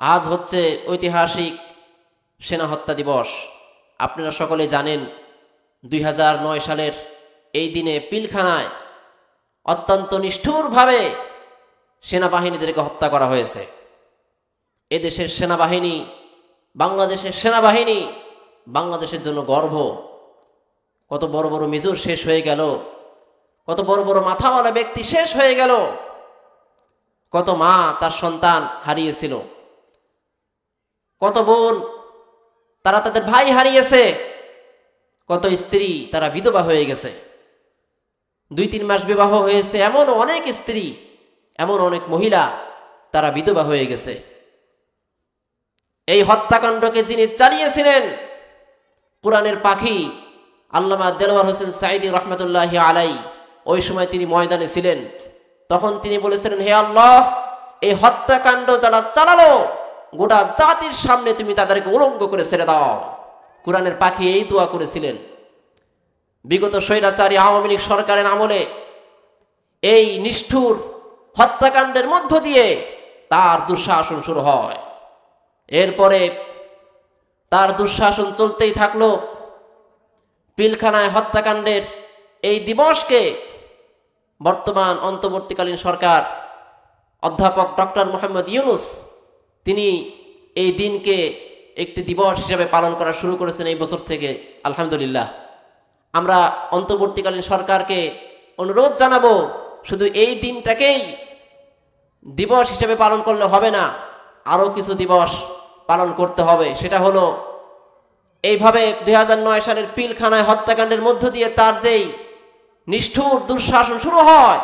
আজ হচ্ছে ঐতিহাসিক সেনা হত্যা দিবস। আপনারা সকলে জানেন 2009 সালের এই দিনে পিলখানায় অত্যন্ত নিষ্ঠুরভাবে সেনাবাহিনীদেরকে হত্যা করা হয়েছে। এদেশের সেনাবাহিনী, বাংলাদেশের সেনাবাহিনী বাংলাদেশের জন্য গর্ব। কত বড় বড় মেজর শেষ হয়ে গেল, কত বড় বড় মাথাওয়ালা ব্যক্তি শেষ হয়ে গেল, কত মা তার সন্তান হারিয়েছিল, কত বোন তারা তাদের ভাই হারিয়েছে, কত স্ত্রী তারা বিধবা হয়ে গেছে। 2-3 মাস বিবাহ হয়েছে এমন অনেক স্ত্রী, এমন অনেক মহিলা তারা বিধবা হয়ে গেছে। এই হত্যাকাণ্ডকে যিনি চালিয়েছিলেন কোরআনের পাখি আল্লামা দেলোয়ার হোসেন সাঈদী রহমতুল্লাহি আলাই, ওই সময় তিনি ময়দানে ছিলেন। তখন তিনি বলেছিলেন, হে আল্লাহ, এই হত্যাকাণ্ড যারা চালালো গোটা জাতির সামনে তুমি তাদেরকে উলঙ্গ করে ছেড়ে দাও। কোরআনের পাখি এই দোয়া করেছিলেন। বিগত স্বৈরাচারী আওয়ামী লীগ সরকারের আমলে এই নিষ্ঠুর হত্যাকাণ্ডের মধ্য দিয়ে তার দুঃশাসন শুরু হয়। এরপরে তার দুঃশাসন চলতেই থাকলো। পিলখানায় হত্যাকাণ্ডের এই দিবসকে বর্তমান অন্তর্বর্তীকালীন সরকার অধ্যাপক ডক্টর মোহাম্মদ ইউনূস তিনি এই দিনকে একটি দিবস হিসেবে পালন করা শুরু করেছেন এই বছর থেকে। আলহামদুলিল্লাহ, আমরা অন্তর্বর্তীকালীন সরকারকে অনুরোধ জানাবো, শুধু এই দিনটাকেই দিবস হিসেবে পালন করলে হবে না, আরও কিছু দিবস পালন করতে হবে। সেটা হলো এইভাবে 2009 সালের পিলখানায় হত্যাকাণ্ডের মধ্য দিয়ে তার যেই নিষ্ঠুর দুঃশাসন শুরু হয়,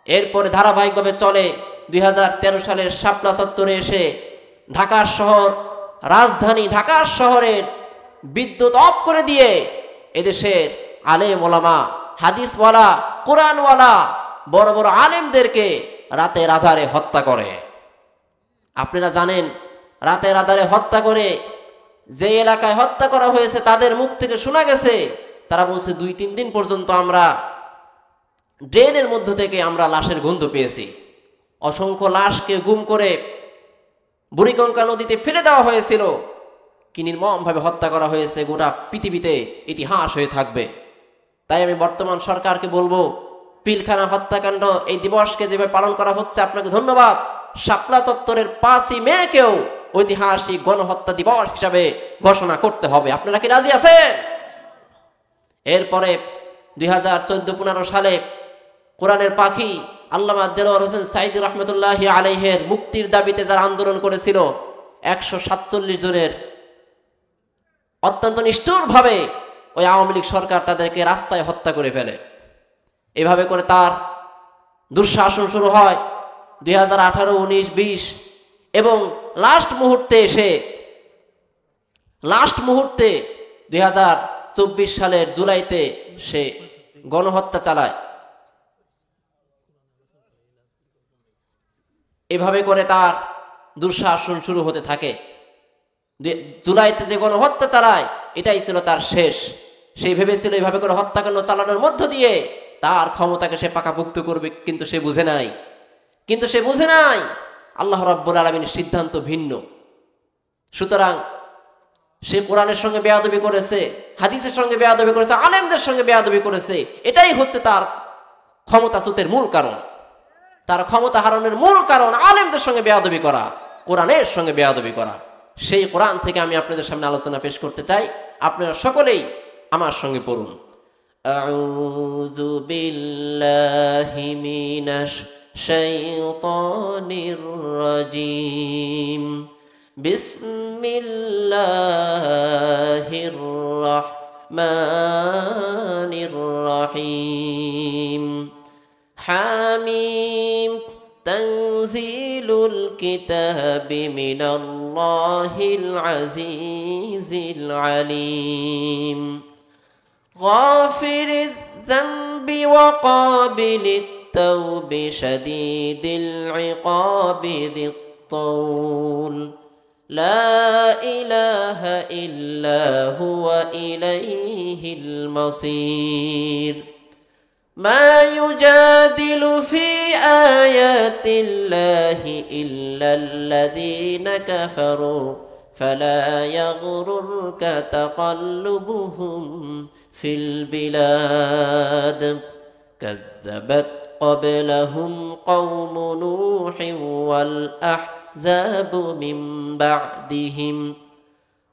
এরপরে ধারাবাহিকভাবে চলে 2013 সালের শাপলা চত্বরে এসে ঢাকার শহর, রাজধানী ঢাকার শহরের বিদ্যুৎ অফ করে দিয়ে এদেশের আলেম ওলামা, হাদিসওয়ালা, কোরআনওয়ালা বড় বড় আলেমদেরকে রাতের আধারে হত্যা করে। আপনারা জানেন, রাতের আধারে হত্যা করে যে এলাকায় হত্যা করা হয়েছে তাদের মুখ থেকে শোনা গেছে, তারা বলছে 2-3 দিন পর্যন্ত আমরা ড্রেনের মধ্য থেকে আমরা লাশের গন্ধ পেয়েছি। অসংখ্য লাশকে গুম করে বুড়িগঙ্গা নদীতে ফেলে দেওয়া হয়েছিল। কি নির্মমভাবে হত্যা করা হয়েছে, গোটা পৃথিবীতে ইতিহাস হয়ে থাকবে। তাই আমি বর্তমান সরকারকে বলবো, পিলখানা হত্যাকাণ্ড এই দিবসকে যেভাবে পালন করা হচ্ছে আপনাকে ধন্যবাদ। শাপলা চত্বরের 5ই মেকেও ঐতিহাসিক গণহত্যা দিবস হিসাবে ঘোষণা করতে হবে। আপনারা কি রাজি আছেন? এরপরে 2014-15 সালে কোরআনের পাখি আল্লামা দেলোয়ার হোসেন সাঈদী রহমতুল্লাহি আলাইহের মুক্তির দাবিতে যারা আন্দোলন করেছিল, 147 জনের অত্যন্ত নিষ্ঠুরভাবে ওই আওয়ামী লীগ সরকার তাদেরকে রাস্তায় হত্যা করে ফেলে। এভাবে করে তার দুঃশাসন শুরু হয় 2018, 19, 20 এবং লাস্ট মুহূর্তে 2024 সালের জুলাইতে সে গণহত্যা চালায়। এভাবে করে তার দুঃশাসন শুরু হতে থাকে। জুলাইতে যে গণহত্যা চালায় এটাই ছিল তার শেষ। সে ভেবেছিল এইভাবে করে হত্যাকাণ্ড চালানোর মধ্য দিয়ে তার ক্ষমতাকে সে পাকাপোক্ত করবে, কিন্তু সে বুঝে নাই আল্লাহ রাব্বুল আলামিনের সিদ্ধান্ত ভিন্ন। সুতরাং সে কোরআনের সঙ্গে বেয়াদবি করেছে, হাদিসের সঙ্গে বেয়াদবি করেছে, আলেমদের সঙ্গে বেয়াদবি করেছে। এটাই হচ্ছে তার ক্ষমতাচ্যুতের মূল কারণ। তার ক্ষমতা হারানোর মূল কারণ আলেমদের সঙ্গে বেয়াদবি করা, কোরআনের সঙ্গে বেয়াদবি করা। সেই কোরআন থেকে আমি আপনাদের সামনে আলোচনা পেশ করতে চাই। আপনারা সকলেই আমার সঙ্গে পড়ুন। আউযু বিল্লাহি মিনাশ শাইতানির রাজিম। বিসমিল্লাহির রাহমানির রহিম। হামিম। তানজিলুল কিতাবি মিনাল্লাহিল আজিজিল আলিম। গাফিরিয যামবি ওয়া কাবিলিত তাওবি শাদীদিল ইকাবি যিত তাওল। লা ইলাহা ইল্লা হুয়া ইলাইহিল মাসীর। মা ইউজাদিলু ফি بآيات الله إلا الذين كفروا فلا يغررك تقلبهم في البلاد كذبت قبلهم قوم نوح والأحزاب من بعدهم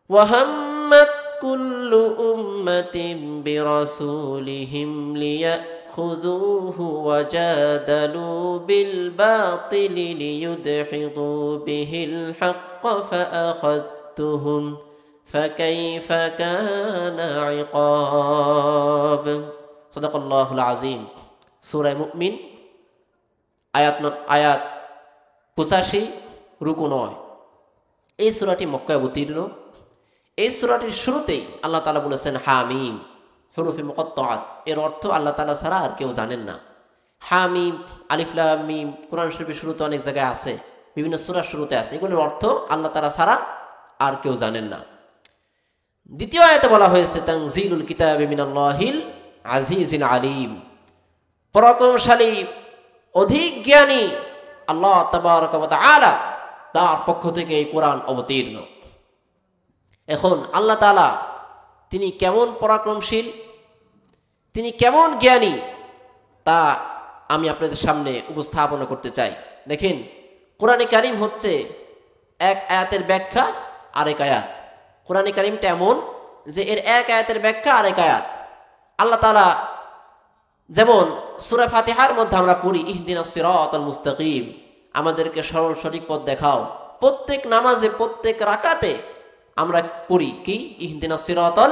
وهمت كل أمة برسولهم ليأخذوه وجادلوا بالباطل ليدحضوا به الحق فأخذتهم فكيف كان عقاب صدق الله العظيم সূরা মুমিন আয়াত 85 রুকু 9 এই সূরাটি মক্কায় অবতীর্ণ এই সূরাটির শুরুতেই আল্লাহ তাআলা বলেছেন হামিম হুরুফে মুকাত্তাআত এর অর্থ আল্লাহ তাআলা ছাড়া আর কেউ জানেন না হামিম আলিফ লাম মিম কোরআন শরীফের শুরুতে অনেক জায়গায় আছে বিভিন্ন সূরার শুরুতে আছে এগুলোর অর্থ আল্লাহ তাআলা ছাড়া আর কেউ জানেন না দ্বিতীয় আয়াতে বলা হয়েছে তানজিলুল কিতাবি মিনাল্লাহিল আজিজিল আলিম পরাক্রমশালী অধিক জ্ঞানী আল্লাহ তাবারaka ওয়া তাআলা তার পক্ষ থেকে এই কোরআন অবতীর্ণ এখন আল্লাহ তাআলা তিনি কেমন পরাক্রমশীল তিনি কেমন জ্ঞানী তা আমি আপনাদের সামনে উপস্থাপনা করতে চাই দেখেন কোরআনে কারীম হচ্ছে এক আয়াতের ব্যাখ্যা আরেক আয়াত কোরআনে কারীমটা এমন যে এর এক আয়াতের ব্যাখ্যা আরেক আয়াত আল্লাহ তাআলা যেমন সূরা ফাতিহার মধ্যে আমরা পড়ি ইহদিনাস সিরাতাল মুস্তাকিম আমাদেরকে সরল সঠিক পথ দেখাও প্রত্যেক নামাজে প্রত্যেক রাকাতে আমরা পড়ি কি ইহদিনাস সিরাতাল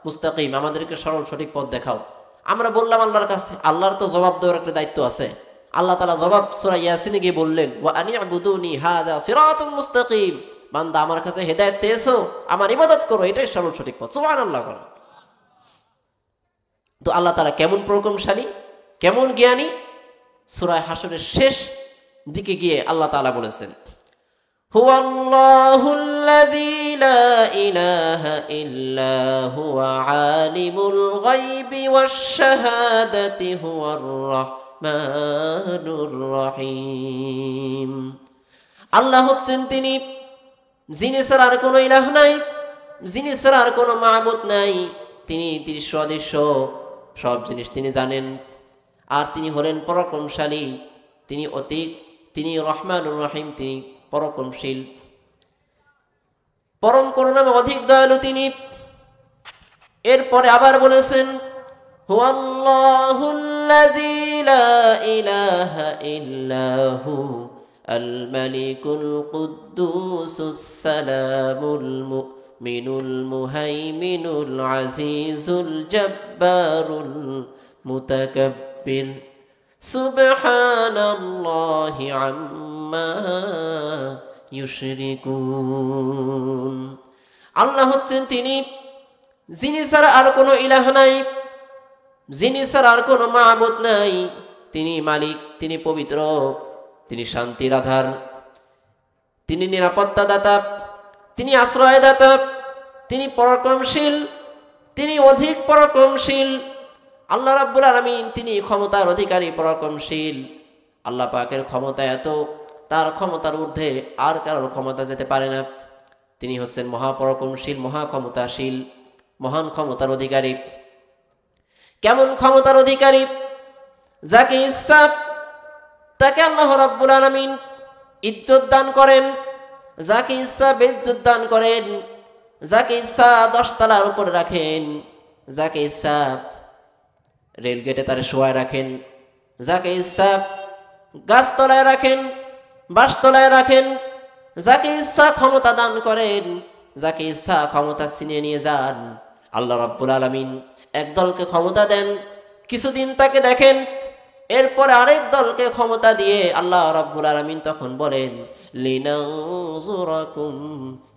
মুস্তাকিম আমাদেরকে সরল সঠিক পথ দেখাও আমরা বললাম আল্লাহর কাছে আল্লাহর তো জবাব দেওয়ার একটা দায়িত্ব আছে আল্লাহ তাআলা জবাব সূরা ইয়াসিনে গিয়ে বললেন ওয়া আনি'বুদুনি হাযা সিরাতুল মুস্তাকিম বান্দা আমার কাছে হেদায়েত চেয়েছো আমার ইবাদত করো এটাই সরল সঠিক পথ সুবহানাল্লাহ তো আল্লাহ তাআলা কেমন পরাক্রমশালী কেমন জ্ঞানী সূরা হাশরের শেষ দিকে গিয়ে আল্লাহ তাআলা বলেছেন হুয়াল্লাহুল্লাযী লা ইলাহা ইল্লা হুয়া আলিমুল গায়বি ওয়াশ শাহাদাতি হুয়ার রাহমানুর রহিম আল্লাহ হচ্ছেন তিনি যিনি ছাড়া আর কোনো ইলাহ নাই যিনি ছাড়া আর কোনো মাবুদ নাই তিনি দৃশ্য অদৃশ্য সব জিনিস তিনি জানেন আর তিনি হলেন পরাক্রমশালী তিনি অতীত তিনি রহমানুর রহিম তিনি পরাক্রমশীল পরম করুণাময় অধিক দয়ালু তিনি এরপরে আবার বলেছেন হুয়াল্লাহুল্লাযী লা ইলাহা ইল্লা হু আল মালিকুল কুদ্দুসুস সালামুল মুমিনুল মুহাইমিনুল আজিজুল জব্বারুল মুতাকাব্বির সুবহানাল্লাহি আম্মা ইউশরিকুন আল্লাহ হচ্ছেন তিনি যিনি ছাড়া আর কোনো ইলাহ নাই যিনি ছাড়া আর কোনো মাবুদ নাই তিনি মালিক তিনি পবিত্র তিনি শান্তির আধার তিনি নিরাপত্তা দাতা তিনি আশ্রয় দাতা তিনি পরাক্রমশীল তিনি অধিক পরাক্রমশীল আল্লাহ রাব্বুল আলামিন তিনি ক্ষমতার অধিকারী পরাক্রমশীল আল্লাহ পাকের ক্ষমতা এত তার ক্ষমতার ঊর্ধ্বে আর কারোর ক্ষমতা যেতে পারে না তিনি হচ্ছেন মহাপরাক্রমশীল মহাক্ষমতাশীল মহান ক্ষমতার অধিকারী কেমন ক্ষমতার অধিকারী যাকে ইচ্ছা তাকে আল্লাহ রাব্বুল আলামিন ইজ্জত দান করেন যাকে ইচ্ছা বেইজ্জত দান করেন যাকে ইচ্ছা 10 তলার উপরে রাখেন যাকে ইচ্ছা রেল গেটে তারে শোয়ায় রাখেন যাকে ইচ্ছা গাছতলায় রাখেন বাসতলায় রাখেন যাকে ইচ্ছা ক্ষমতা দান করেন যাকে ইচ্ছা ক্ষমতা ছিনিয়ে নিয়ে যান আল্লাহ রাব্বুল আলামিন এক দলকে ক্ষমতা দেন কিছুদিন তাকে দেখেন এরপর আরেক দলকে ক্ষমতা দিয়ে আল্লাহ রাব্বুল আলামিন তখন বলেন লিনানজুরাকুম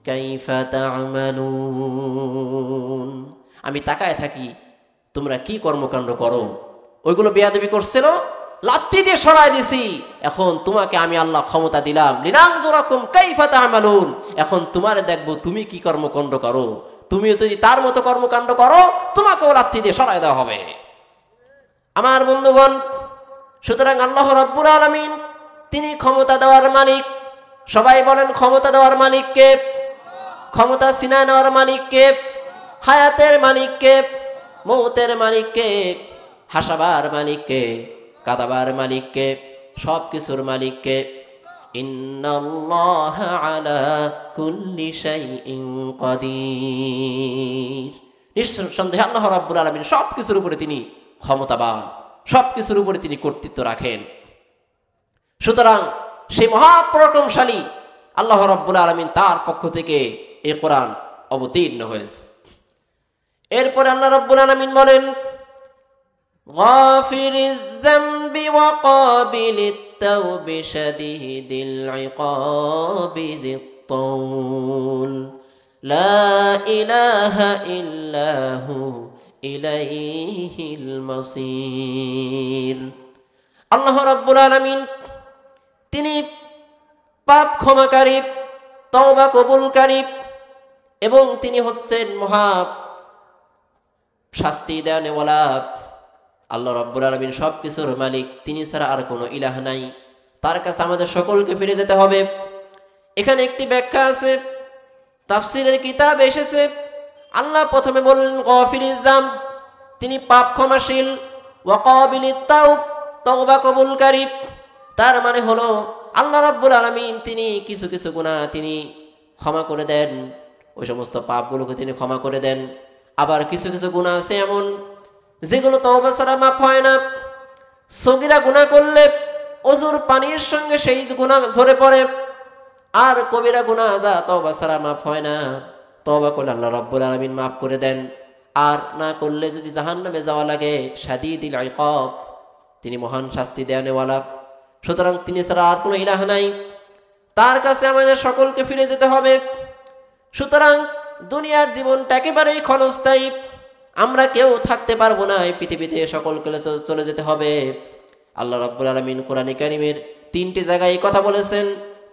কাইফা তা'মালুন আমি তাকায় থাকি তোমরা কি কর্মকাণ্ড করো ওইগুলো বেয়াদবি করছিল লাত্তি দিয়ে সরাই দিছি এখন তোমাকে আমি আল্লাহ ক্ষমতা দিলাম লিনানজুরাকুম কাইফা তা'মালুন এখন তোমারে দেখবো তুমি কি কর্মকাণ্ড করো তুমি যদি তার মতো কর্মকাণ্ড করো তোমাকেও লাত্তি দিয়ে সরাই দেওয়া হবে আমার বন্ধুগণ সুতরাং আল্লাহ রাব্বুল আলামিন তিনি ক্ষমতা দেওয়ার মালিক। সবাই বলেন ক্ষমতা দেওয়ার মালিক কে? ক্ষমতা ছিনিয়ে নেওয়ার মালিক কে? হায়াতের মালিক কে? মৌতের মালিক কে? হাসাবার মালিক কে? কাঁদাবার মালিক কে? সব কিছুর মালিক কে? ইন্নাল্লাহা আলা কুল্লি শাইইন কাদির। নিঃসন্দেহে আল্লাহ রাব্বুল আলামিন সব কিছুর উপরে তিনি ক্ষমতাবান, সব কিছুর উপরে তিনি কর্তৃত্ব রাখেন। সুতরাং সেই মহাপরাক্রমশালী আল্লাহ রাব্বুল আলামিন তার পক্ষ থেকে এই কোরআন অবতীর্ণ হয়েছে। এরপরে আল্লাহ রাব্বুল আলামিন বলেন, গাফিরিজ যামবি ওয়া কাবিলিত তাওবি শাদীদিল ইকাবি যিত তাওল লা ইলাহা ইল্লা হু ইলাইহিল মাসির। আল্লাহ রাব্বুল আলামিন তিনি পাপ ক্ষমাকারী, তওবা কবুলকারী এবং তিনি হচ্ছেন মহা শাস্তি দেওয়ানেওয়ালা। আল্লাহ রাব্বুল আলামিন সব কিছুর মালিক, তিনি ছাড়া আর কোনো ইলাহ নাই। তার কাছে আমাদের সকলকে ফিরে যেতে হবে। এখানে একটি ব্যাখ্যা আছে, তাফসীরের কিতাবে এসেছে, আল্লাহ প্রথমে বললেন গাফিরিজ যাম, তিনি পাপ ক্ষমাশীল, ওয়া কাবিলিত তাওব, তওবা কবুলকারী। তার মানে হলো আল্লাহ রাব্বুল আলামিন তিনি কিছু কিছু গুনাহ তিনি ক্ষমা করে দেন, ওই সমস্ত পাপগুলোকে তিনি ক্ষমা করে দেন। আবার কিছু কিছু গুনাহ আছে এমন যেগুলো তওবা ছাড়া মাফ হয় না। সগীরা গুনাহ করলে ওযুর পানির সঙ্গে সেই গুনাহ ঝরে পড়ে, আর কবিরা গুনাহ যা তওবা ছাড়া মাফ হয় না, তওবা করলে আল্লাহ রাব্বুল আলামিন মাফ করে দেন। আর না করলে যদি জাহান্নামে যাওয়া লাগে, শাদীদুল ইকাব, তিনি মহান শাস্তি দেওয়ানেওয়ালা। সুতরাং তিনি ছাড়া আর কোনো ইলাহ নাই, তার কাছে আমাদের সকলকে ফিরে যেতে হবে। সুতরাং দুনিয়ার জীবনটা একেবারেই ক্ষণস্থায়ী, আমরা কেউ থাকতে পারবো না এই পৃথিবীতে, সকলকে চলে যেতে হবে। আল্লাহ রাব্বুল আলামিন কোরআনে কারীমের 3টি জায়গায় এই কথা বলেছেন,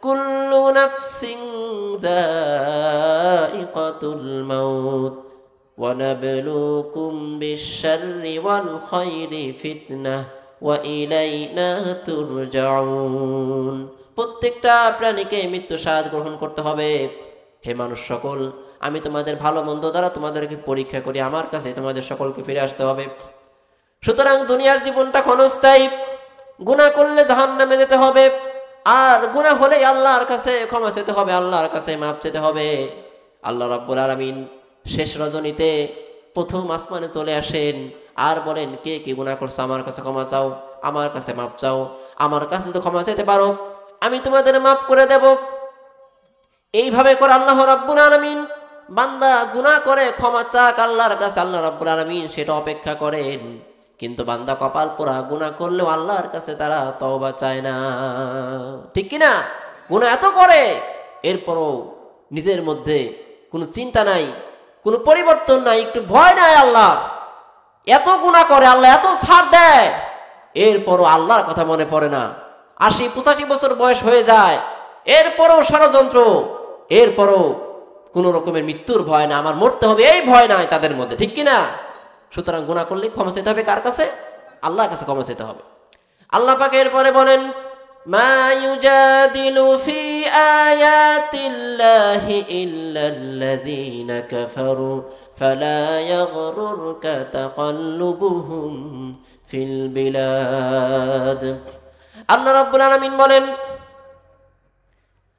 কুল্লু নাফসিন যায়িকাতুল মাউত ওয়া নাবলুকুম বিশ-শাররি ওয়াল খায়রি ফিতনাহ ওয়া ইলাইনা তুরজাউন। প্রত্যেকটা প্রাণীকে মৃত্যু স্বাদ গ্রহণ করতে হবে। হে মানুষ সকল, আমি তোমাদের ভালো মন্দ দ্বারা তোমাদেরকে পরীক্ষা করি, আমার কাছে তোমাদের সকলকে ফিরে আসতে হবে। সুতরাং দুনিয়ার জীবনটা ক্ষণস্থায়ী, গুনাহ করলে জাহান্নামে যেতে হবে, আর গুনাহ হলে আল্লাহর কাছে ক্ষমা চেতে হবে, আল্লাহর কাছে মাপ চেতে হবে। আল্লাহ রাব্বুল আলামিন শেষ রজনীতে প্রথম আসমানে চলে আসেন আর বলেন, কে কে গুনাহ করছো আমার কাছে ক্ষমা চাও, আমার কাছে মাপ চাও, আমার কাছে তো ক্ষমা চাইতে পারো, আমি তোমাদের মাফ করে দেব। এইভাবে করে আল্লাহ রাব্বুল আলামিন বান্দা গুনাহ করে ক্ষমা চাক আল্লাহর কাছে, আল্লাহ রাব্বুল আলামিন সেটা অপেক্ষা করেন। কিন্তু বান্দা কপাল পোড়া, গুনাহ করলেও আল্লাহর কাছে তারা তওবা চায় না, ঠিক কিনা? গুনাহ এত করে, এরপরও নিজের মধ্যে কোনো চিন্তা নাই, কোনো পরিবর্তন নাই, একটু ভয় নাই আল্লাহ। এত গুনাহ করে, আল্লাহ এত ছাড় দেয়, এরপরও আল্লাহর কথা মনে পড়ে না। 80-85 বছর বয়স হয়ে যায়, এরপরও ষড়যন্ত্র, এরপরও কোন রকমের মৃত্যুর ভয় না, আমার মরতে হবে এই ভয় নাই তাদের মধ্যে, ঠিক কিনা? সুতরাং গুনাহ করলে ক্ষমা চাইতে হবে কার কাছে? আল্লাহর কাছে ক্ষমা চাইতে হবে। আল্লাহ পাক এরপরে বলেন, মা ইউজাদিলু ফি আয়াতিল্লাহি ইল্লাল্লাযীনা কাফারু ফালা ইয়াগরুরকা তাকাল্লুবুহুম ফিল বিলাদ। আল্লাহ রাব্বুল আলামিন বলেন,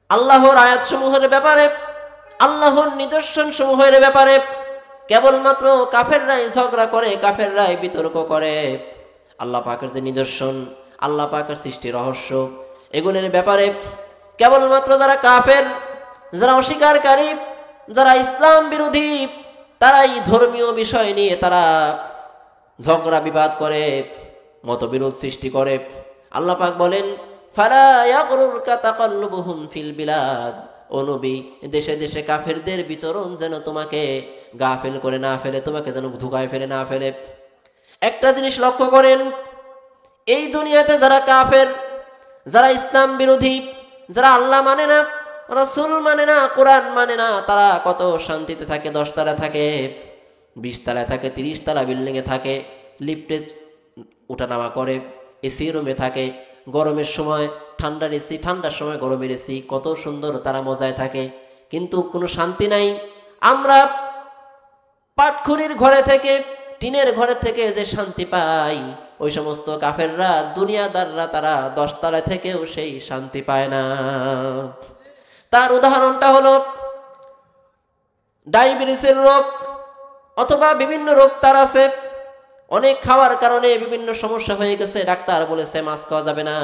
আল্লাহর আয়াত সমূহের ব্যাপারে, আল্লাহর নিদর্শন সমূহের ব্যাপারে কেবলমাত্র কাফেররাই ঝগড়া করে, কাফেররাই বিতর্ক করে। আল্লাহ পাকের যে নিদর্শন, আল্লাহ পাকের সৃষ্টির রহস্য, এগুলোর ব্যাপারে কেবলমাত্র যারা কাফের, যারা অস্বীকারী, যারা ইসলাম বিরোধী, তারাই ধর্মীয় বিষয় নিয়ে তারা ঝগড়া বিবাদ করে, মতবিরোধ সৃষ্টি করে। আল্লাহ পাক বলেন, ফালা ইয়াগরুরকা তাকাল্লুবুহুম ফিল বিলাদ, ও নবী, দেশে দেশে কাফেরদের বিচরণ যেন তোমাকে গাফেল করে না ফেলে, তোমাকে যেন ধোঁকায় ফেলে না ফেলে। একটা জিনিস লক্ষ্য করেন, এই দুনিয়াতে যারা কাফের, যারা ইসলাম বিরোধী, যারা আল্লাহ মানে না, রাসূল মানে না, কোরআন মানে না, তারা কত শান্তিতে থাকে, 10 তলা থাকে, 20 তলায় থাকে, 30 তলা বিল্ডিং এ থাকে, লিফটে ওঠানামা করে, এসি রুমে থাকে, গরমের সময় ঠান্ডার এসি, ঠান্ডার সময় গরমের এসি, কত সুন্দর তারা মজায় থাকে, কিন্তু কোনো শান্তি নাই। আমরা পাটখুরির ঘরে থেকে, টিনের ঘরে থেকে যে শান্তি পাই, ওই সমস্ত কাফেররা, দুনিয়াদাররা, তারা 10 তলায় থেকেও সেই শান্তি পায় না। তার উদাহরণটা হলো ডায়াবেটিসের রোগ অথবা বিভিন্ন রোগ তার আছে, অনেক খাওয়ার কারণে বিভিন্ন সমস্যা হয়ে গেছে, ডাক্তার বলেছে মাছ খাওয়া যাবে না,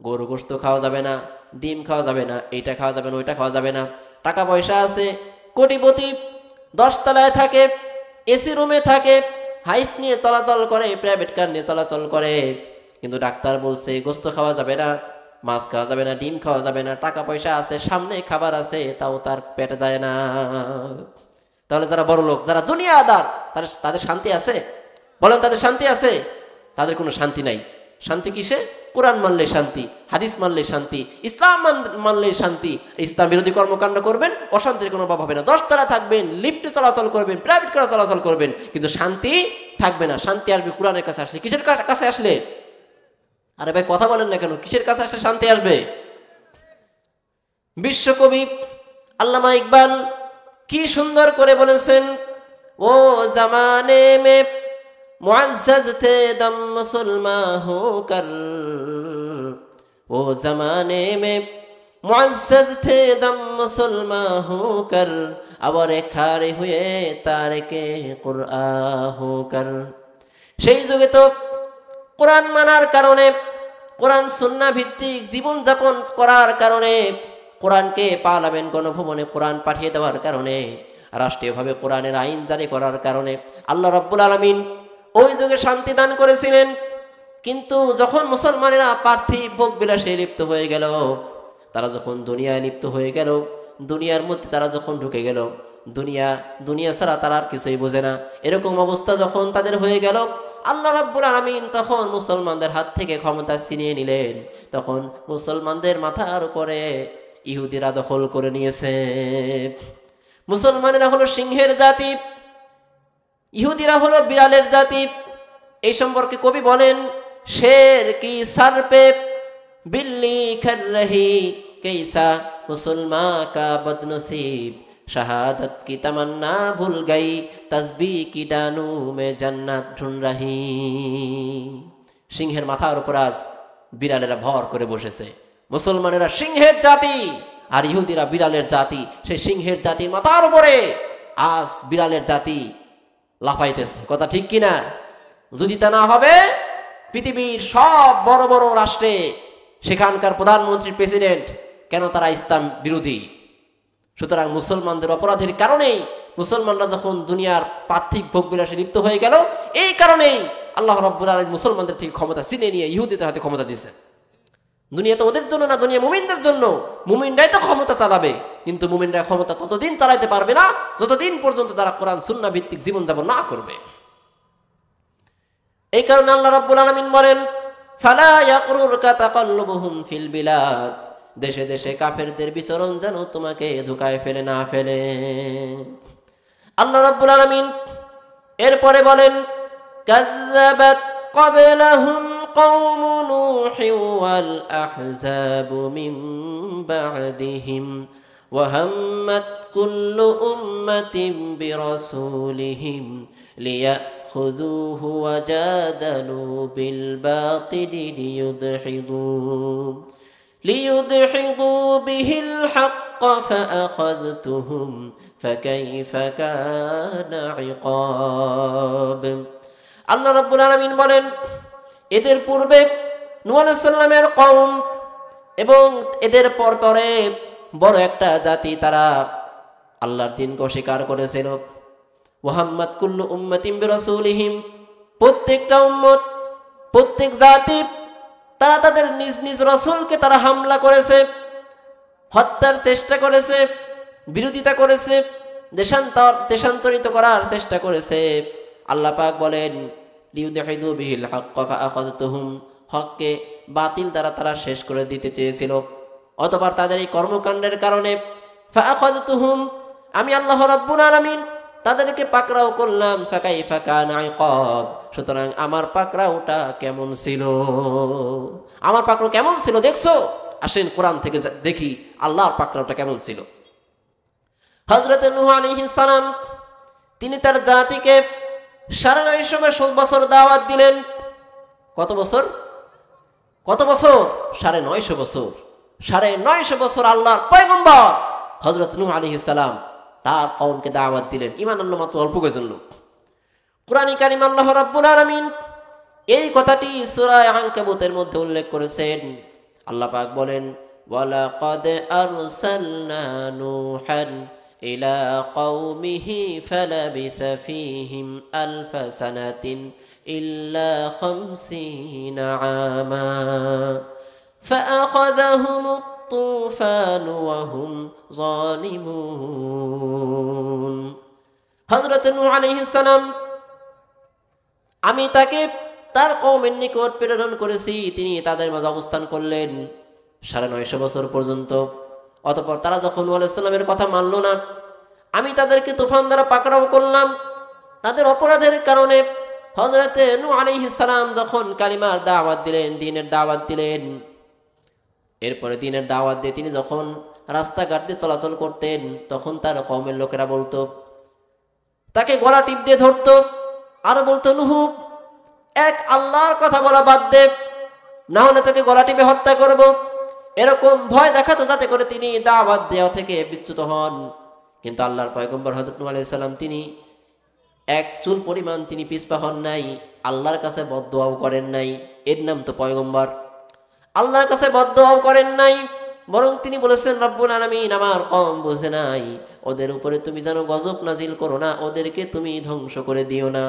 গরু গোশত খাওয়া যাবে না, ডিম খাওয়া যাবে না, এইটা খাওয়া যাবে না, ওইটা খাওয়া যাবে না। টাকা পয়সা আছে, কোটিপতি, 10 তলায় থাকে, এসি রুমে থাকে, হাইস নিয়ে চলাচল করে, প্রাইভেট কার নিয়ে চলাচল করে, কিন্তু ডাক্তার বলছে গোশত খাওয়া যাবে না, মাছ খাওয়া যাবে না, ডিম খাওয়া যাবে না। টাকা পয়সা আছে, সামনে খাবার আছে, তাও তার পেটে যায় না। তাহলে যারা বড় লোক, যারা দুনিয়াদার, তাদের শান্তি আছে? বলেন, তাদের শান্তি আছে? তাদের কোনো শান্তি নাই। শান্তি কিসে? কোরআন মানলে শান্তি, হাদিস মানলে শান্তি, ইসলাম মানলে শান্তি। ইসলাম বিরোধী কর্মকাণ্ড করবেন, অশান্তির কোনো অভাব হবে না। 10 তলা থাকবেন, লিফটে চলাচল করবেন, প্রাইভেট কারে চলাচল করবেন, কিন্তু শান্তি থাকবে না। শান্তি আসবে কোরআনের কাছে আসলে। কিসের কাছে আসলে? আরে ভাই কথা বলেন না কেন? কিসের কাছে আসলে শান্তি আসবে? বিশ্বকবি আল্লামা ইকবাল কি সুন্দর করে বলেছেন, ও জামানে মে মুআজ্জাজ थे दम मुसलमान होकर, वो जमाने में मुआज्जज थे दम मुसलमान होकर, और खारे हुए तारके कुरआन होकर। সেই যুগে তো কোরআন মানার কারণে, কোরআন সুন্নাহ ভিত্তিক জীবন যাপন করার কারণে, কোরআনকে পার্লামেন্ট গণভবনে কোরআন পাঠিয়ে দেওয়ার কারণে, রাষ্ট্রীয়ভাবে কোরআনের আইন জারি করার কারণে আল্লাহ রাব্বুল আলামিন ওই যুগে শান্তি দান করেছিলেন। কিন্তু যখন মুসলমানেরা পার্থিব ভোগ বিলাসে লিপ্ত হয়ে গেল, তারা যখন দুনিয়ায় লিপ্ত হয়ে গেল, দুনিয়ার মধ্যে তারা যখন ঢুকে গেল, দুনিয়া ছাড়া তারা আর কিছুই বোঝে না, এরকম অবস্থা যখন তাদের হয়ে গেল, আল্লাহ রাব্বুল আলামিন তখন মুসলমানদের হাত থেকে ক্ষমতা ছিনিয়ে নিলেন। তখন মুসলমানদের মাথার উপরে ইহুদিরা দখল করে নিয়েছে। মুসলমানেরা হলো সিংহের জাতি, ইহুদিরা হলো বিড়ালের জাতি। এই সম্পর্কে কবি বলেন, শের কি সর পে বিল্লি খর রহি, कैसा मुसलमान का बदनसीब, शहादत की तमन्ना भूल गई, तस्बीह की डानू में जन्नत ढूंढ रही। সিংহের মাথার উপর আজ বিড়ালেরা ভর করে বসেছে। মুসলমানেরা সিংহের জাতি আর ইহুদিরা বিড়ালের জাতি। সেই সিংহের জাতির মাথার উপরে আজ বিড়ালের জাতি লাফাইতেছে। কথা ঠিক কিনা? যদি তা না হবে, পৃথিবীর সব বড় বড় রাষ্ট্রে সেখানকার প্রধানমন্ত্রী, প্রেসিডেন্ট, কেন তারা ইসলাম বিরোধী? সুতরাং মুসলমানদের অপরাধের কারণেই মুসলমানরা যখন দুনিয়ার পার্থিব ভোগবিলাসে লিপ্ত হয়ে গেল, এই কারণেই আল্লাহ রাব্বুল আলামিন মুসলমানদের থেকে ক্ষমতা ছিনিয়ে নিয়ে ইহুদিদের হাতে ক্ষমতা দিয়েছেন। দুনিয়া তো ওদের জন্য না, দুনিয়া মুমিনদের জন্য। মুমিনরাই তো ক্ষমতা চালাবে, কিন্তু মুমিনরা ক্ষমতা ততদিন চালাইতে পারবে না যতদিন পর্যন্ত তারা কোরআন সুন্নাহ ভিত্তিক জীবনযাপন না করবে। এই কারণে আল্লাহ রাব্বুল আলামিন বলেন, ফালা ইয়াকরুরকা তাকাল্লুবুহুম ফিল বিলাদ, দেশে দেশে কাফেরদের বিচরণ যেন তোমাকে ধোঁকায় ফেলে না ফেলে। আল্লাহ রাব্বুল আলামিন এরপরে বলেন, কাযযাবাত ক্বাবলাহুম কওমু নূহিন ওয়াল আহযাবু মিন বা'দিহিম ওয়া হাম্মাত কুল্লু উম্মাতিন বিরাসূলিহিম লিয়াখুযুহু ওয়া জাদালু বিল বাতিলি লিয়ুদহিদু বিহিল হক্ক ফাআখাযতুহুম ফাকাইফা কানা ইকাব। আল্লাহ রাব্বুল আলামিন বলেন, এদের পূর্বে নূহ আলাইহিস সালামের কওম এবং এদের পরে বড় একটা জাতি, তারা আল্লাহর দ্বীনকে অস্বীকার করেছিল। মুহাম্মদ কুল্লু উম্মাতিন বিরাসূলিহিম, প্রত্যেকটা উম্মত, প্রত্যেক জাতি, তারা তাদের নিজ নিজ রাসূলকে তারা হামলা করেছে, হত্যার চেষ্টা করেছে, বিরোধিতা করেছে, দেশান্তরিত করার চেষ্টা করেছে। আল্লাহ পাক বলেন, লিয়ুদহিদু বিহিল হক্ক ফাআখাযতুহুম, হককে বাতিল দ্বারা তারা শেষ করে দিতে চেয়েছিল। অতঃপর তাদের এই কর্মকাণ্ডের কারণে ফাআখাযতুহুম, আমি আল্লাহ রাব্বুল আলামিন তাদেরকে পাকড়াও করলাম, ফাকাইফা কানা ইকাব। সুতরাং আমার পাকড়াওটা কেমন ছিল, আমার পাকড়াও কেমন ছিল দেখছো? আসেন কোরআন থেকে দেখি আল্লাহর পাকড়াওটা কেমন ছিল। হযরত নূহ আলাইহিস সালাম তিনি তার জাতিকে 950 বছর দাওয়াত দিলেন। কত বছর? কত বছর? 950 বছর। 950 বছর আল্লাহর পয়গম্বর হযরত নূহ আলাইহিস সালাম তার কওমকে দাওয়াত দিলেন। ঈমান আনলো মাত্র অল্প কয়েকজন লোক। কুরআনে কারীম আল্লাহ রাব্বুল আলামিন এই কথাটি সূরা আনকাবুতের মধ্যে উল্লেখ করেছেন। আল্লাহ পাক বলেন, ওয়ালাকাদ আরসালনা নূহান ইলা কওমিহি ফালাবিসা ফীহিম আলফা সানাতিন ইল্লা 50 আমা ফাআখাযাহুম الطوفان وهم ظالمون। হযরত নূহ আলাইহিস সালাম আমি তাকে তার কওমের নিকট প্রেরণ করেছি, তিনি তাদের মাঝে অবস্থান করলেন 950 বছর পর্যন্ত। অতঃপর তারা যখন নূহ আলাইহিস সালামের কথা মানল না, আমি তাদেরকে তুফান দ্বারা পাকড়াও করলাম। তাদের অপরাধের কারণে হযরত নূহ আলাইহিস সালাম যখন কালিমার দাওয়াত দিলেন, দ্বীনের দাওয়াত দিলেন, এরপরে দ্বীনের দাওয়াত দিয়ে তিনি যখন রাস্তাঘাট দিয়ে চলাচল করতেন, তখন তার কওমের লোকেরা বলতো, তাকে গলা টিপ দিয়ে ধরতো আর বলতো, নূহ এক আল্লাহর কথা বলা বাদ দে, না হলে তোকে গলা টিপে হত্যা করব। এরকম ভয় দেখাতো যাতে করে তিনি দাওয়াত দেওয়া থেকে বিচ্যুত হন। কিন্তু আল্লাহর পয়গম্বর হযরত নূহ আলাইহিস সালাম তিনি এক চুল পরিমাণ তিনি পিছপা হন নাই, আল্লাহর কাছে বদদোয়াও করেন নাই। এর নাম তো পয়গম্বর। আল্লাহর কাছে বদদোয়াও করেন নাই, বরং তিনি বলেছেন, রব্বুল আলামিন আমার কওম বুঝে নাই, ওদের উপরে তুমি যেন গজব নাজিল করো না, ওদেরকে তুমি ধ্বংস করে দিও না।